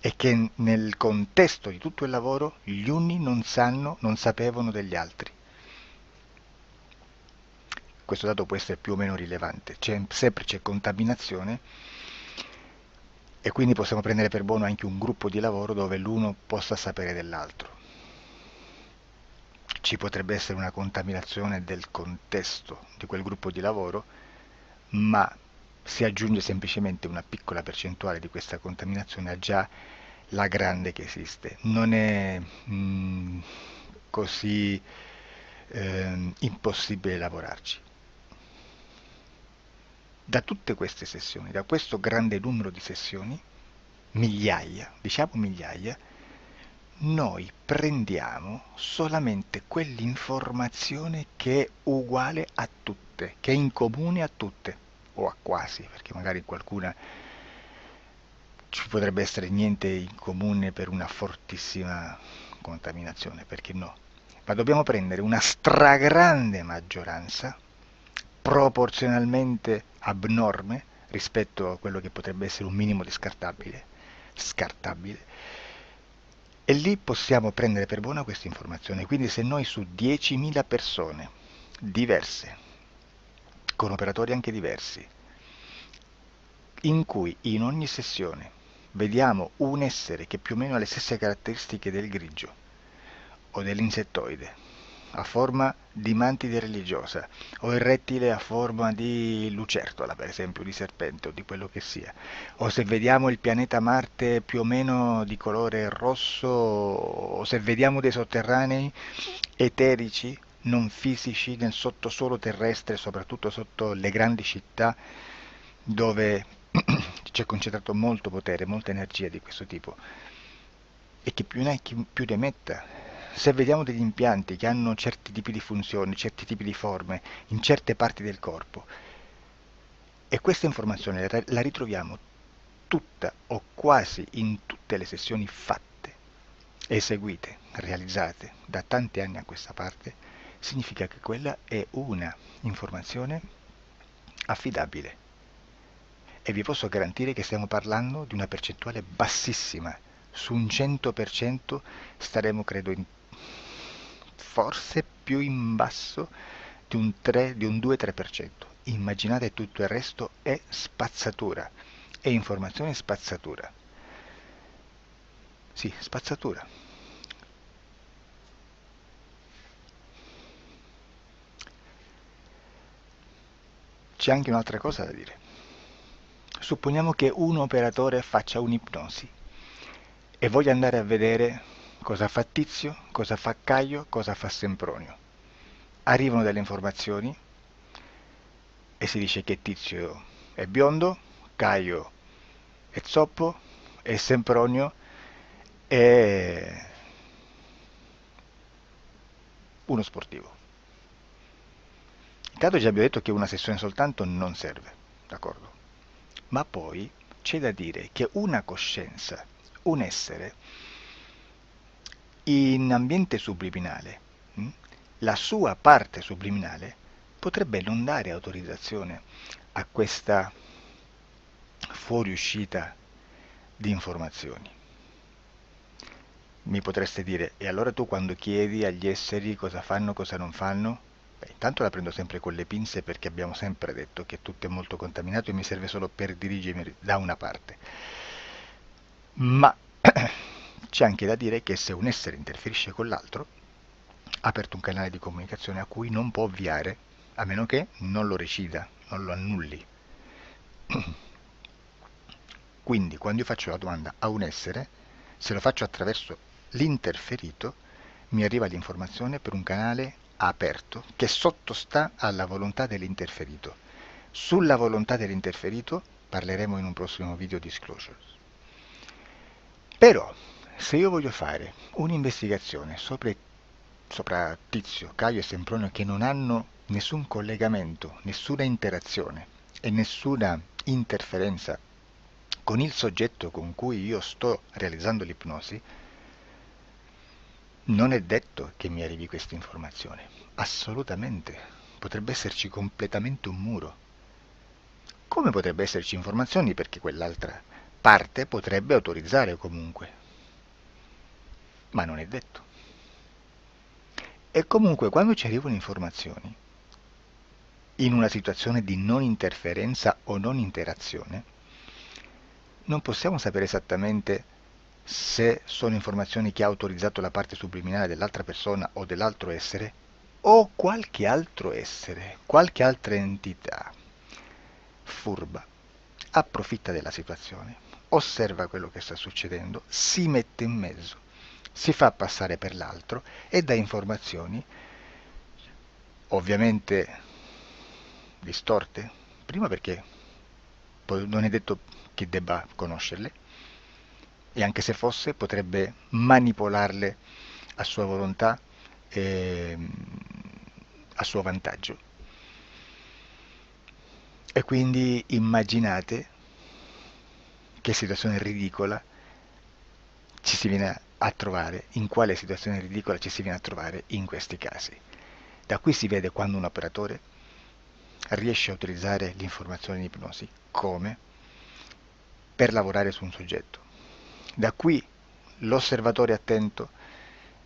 e che nel contesto di tutto il lavoro gli uni non sanno, non sapevano degli altri. Questo dato può essere più o meno rilevante, sempre c'è contaminazione e quindi possiamo prendere per buono anche un gruppo di lavoro dove l'uno possa sapere dell'altro. Ci potrebbe essere una contaminazione del contesto di quel gruppo di lavoro, ma si aggiunge semplicemente una piccola percentuale di questa contaminazione a già la grande che esiste. Non è così impossibile lavorarci. Da tutte queste sessioni, da questo grande numero di sessioni, migliaia, diciamo migliaia, noi prendiamo solamente quell'informazione che è uguale a tutte, che è in comune a tutte, o a quasi, perché magari qualcuna ci potrebbe essere niente in comune per una fortissima contaminazione, perché no? Ma dobbiamo prendere una stragrande maggioranza proporzionalmente abnorme rispetto a quello che potrebbe essere un minimo di scartabile, e lì possiamo prendere per buona questa informazione. Quindi se noi su 10.000 persone diverse, con operatori anche diversi, in cui in ogni sessione vediamo un essere che più o meno ha le stesse caratteristiche del grigio o dell'insettoide, a forma di mantide religiosa, o il rettile a forma di lucertola, per esempio, di serpente o di quello che sia, o se vediamo il pianeta Marte più o meno di colore rosso, o se vediamo dei sotterranei eterici, non fisici, nel sottosuolo terrestre, soprattutto sotto le grandi città, dove c'è concentrato molto potere, molta energia di questo tipo, e che più ne hai più ne metta. Se vediamo degli impianti che hanno certi tipi di funzioni, certi tipi di forme in certe parti del corpo, e questa informazione la ritroviamo tutta o quasi in tutte le sessioni fatte, eseguite, realizzate da tanti anni a questa parte, significa che quella è una informazione affidabile. E vi posso garantire che stiamo parlando di una percentuale bassissima. Su un 100% staremo, credo, forse più in basso di un 3, di un 2-3%. Immaginate, tutto il resto è spazzatura, è informazione spazzatura. Sì, spazzatura. C'è anche un'altra cosa da dire. Supponiamo che un operatore faccia un'ipnosi e voglia andare a vedere cosa fa Tizio, cosa fa Caio, cosa fa Sempronio. Arrivano delle informazioni e si dice che Tizio è biondo, Caio è zoppo e Sempronio è uno sportivo. Intanto già abbiamo detto che una sessione soltanto non serve, d'accordo? Ma poi c'è da dire che una coscienza, un essere, in ambiente subliminale, la sua parte subliminale potrebbe non dare autorizzazione a questa fuoriuscita di informazioni. Mi potreste dire, e allora tu quando chiedi agli esseri cosa fanno, cosa non fanno? Beh, intanto la prendo sempre con le pinze, perché abbiamo sempre detto che tutto è molto contaminato e mi serve solo per dirigermi da una parte. Ma c'è anche da dire che se un essere interferisce con l'altro, ha aperto un canale di comunicazione a cui non può ovviare, a meno che non lo recida, non lo annulli. Quindi quando io faccio la domanda a un essere, se lo faccio attraverso l'interferito, mi arriva l'informazione per un canale aperto che sottostà alla volontà dell'interferito. Sulla volontà dell'interferito parleremo in un prossimo video disclosures. Però, se io voglio fare un'investigazione sopra Tizio, Caio e Sempronio, che non hanno nessun collegamento, nessuna interazione e nessuna interferenza con il soggetto con cui io sto realizzando l'ipnosi, non è detto che mi arrivi questa informazione. Assolutamente. Potrebbe esserci completamente un muro. Come potrebbe esserci informazioni, perché quell'altra parte potrebbe autorizzare comunque. Ma non è detto. E comunque quando ci arrivano informazioni, in una situazione di non interferenza o non interazione, non possiamo sapere esattamente se sono informazioni che ha autorizzato la parte subliminale dell'altra persona o dell'altro essere, o qualche altro essere, qualche altra entità furba approfitta della situazione, osserva quello che sta succedendo, si mette in mezzo, si fa passare per l'altro e dà informazioni ovviamente distorte, prima perché non è detto che debba conoscerle, e anche se fosse potrebbe manipolarle a sua volontà e a suo vantaggio. E quindi immaginate che situazione ridicola ci si viene a trovare, in quale situazione ridicola ci si viene a trovare in questi casi. Da qui si vede quando un operatore riesce a utilizzare l'informazione in ipnosi. Come? Per lavorare su un soggetto. Da qui l'osservatore attento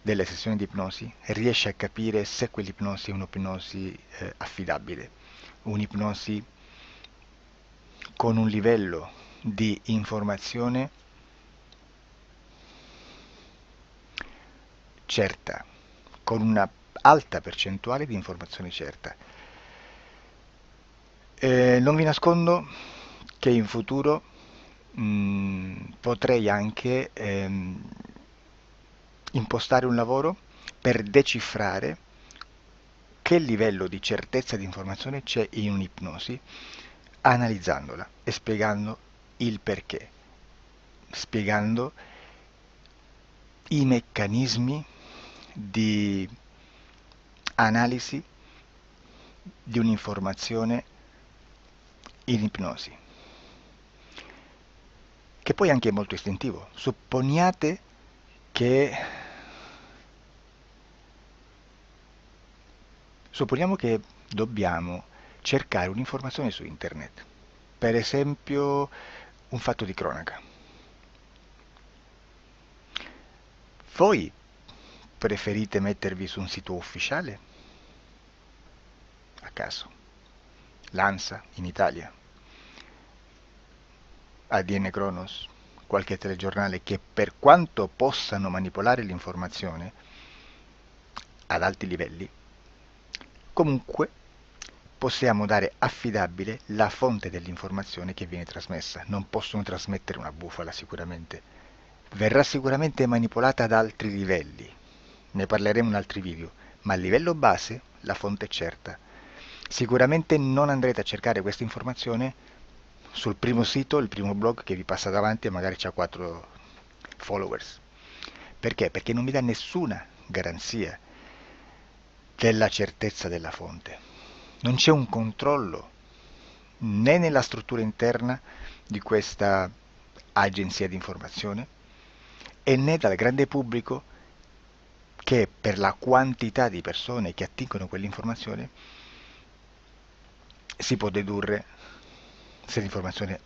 delle sessioni di ipnosi riesce a capire se quell'ipnosi è un'ipnosi affidabile, un'ipnosi con un livello di informazione certa, con una alta percentuale di informazione certa. Non vi nascondo che in futuro potrei anche impostare un lavoro per decifrare che livello di certezza di informazione c'è in un'ipnosi, analizzandola e spiegando il perché, spiegando i meccanismi di analisi di un'informazione in ipnosi, che poi anche è molto istintivo. Supponiamo che dobbiamo cercare un'informazione su internet, per esempio un fatto di cronaca. Voi preferite mettervi su un sito ufficiale? A caso. L'ANSA in Italia, ADN Kronos, qualche telegiornale che per quanto possano manipolare l'informazione ad alti livelli, comunque possiamo dare affidabile la fonte dell'informazione che viene trasmessa. Non possono trasmettere una bufala sicuramente. Verrà sicuramente manipolata ad altri livelli. Ne parleremo in altri video, ma a livello base la fonte è certa. Sicuramente non andrete a cercare questa informazione sul primo sito, il primo blog che vi passa davanti e magari c'ha 4 followers. Perché? Perché non vi dà nessuna garanzia della certezza della fonte. Non c'è un controllo né nella struttura interna di questa agenzia di informazione e né dal grande pubblico, che per la quantità di persone che attingono quell'informazione si può dedurre se l'informazione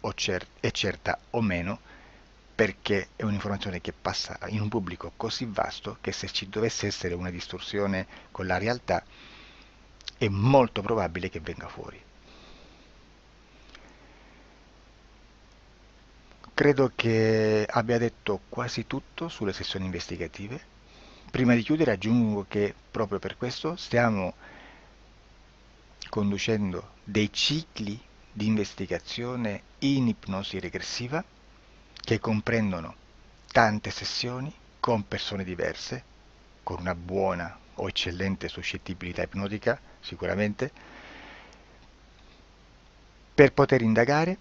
è certa o meno, perché è un'informazione che passa in un pubblico così vasto che se ci dovesse essere una distorsione con la realtà è molto probabile che venga fuori. Credo che abbia detto quasi tutto sulle sessioni investigative. Prima di chiudere aggiungo che proprio per questo stiamo conducendo dei cicli di investigazione in ipnosi regressiva che comprendono tante sessioni con persone diverse, con una buona o eccellente suscettibilità ipnotica sicuramente, per poter indagare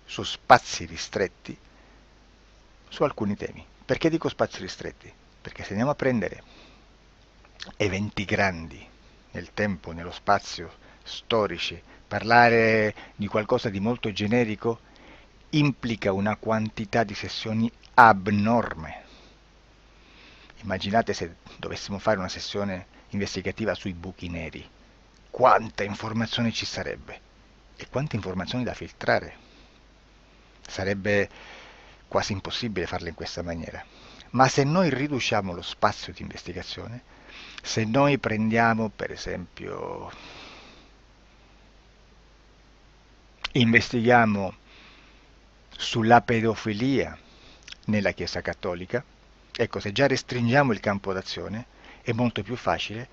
su spazi ristretti su alcuni temi. Perché dico spazi ristretti? Perché se andiamo a prendere eventi grandi nel tempo, nello spazio, storici, parlare di qualcosa di molto generico implica una quantità di sessioni abnorme. Immaginate se dovessimo fare una sessione investigativa sui buchi neri, quanta informazione ci sarebbe e quante informazioni da filtrare. Sarebbe quasi impossibile farlo in questa maniera. Ma se noi riduciamo lo spazio di investigazione, se noi prendiamo per esempio, investighiamo sulla pedofilia nella Chiesa Cattolica, ecco, se già restringiamo il campo d'azione è molto più facile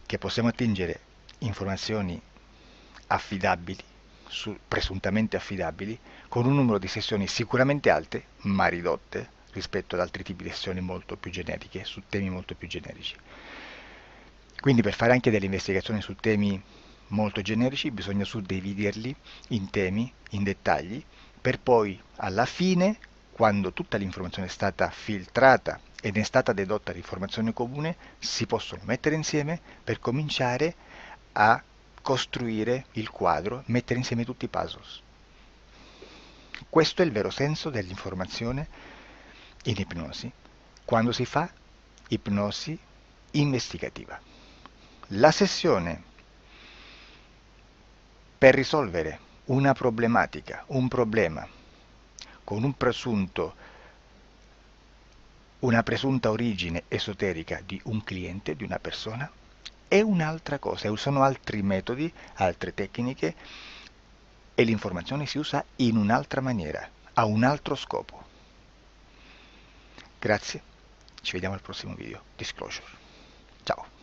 che possiamo attingere informazioni affidabili, presuntamente affidabili, con un numero di sessioni sicuramente alte, ma ridotte rispetto ad altri tipi di sessioni molto più generiche, su temi molto più generici. Quindi per fare anche delle investigazioni su temi molto generici bisogna suddividerli in temi, in dettagli, per poi alla fine, quando tutta l'informazione è stata filtrata ed è stata dedotta l'informazione comune, si possono mettere insieme per cominciare a costruire il quadro, mettere insieme tutti i puzzles. Questo è il vero senso dell'informazione in ipnosi, quando si fa ipnosi investigativa. La sessione Per risolvere una problematica, un problema, con una presunta origine esoterica di un cliente, di una persona, è un'altra cosa, sono altri metodi, altre tecniche e l'informazione si usa in un'altra maniera, ha un altro scopo. Grazie, ci vediamo al prossimo video. Disclosure. Ciao.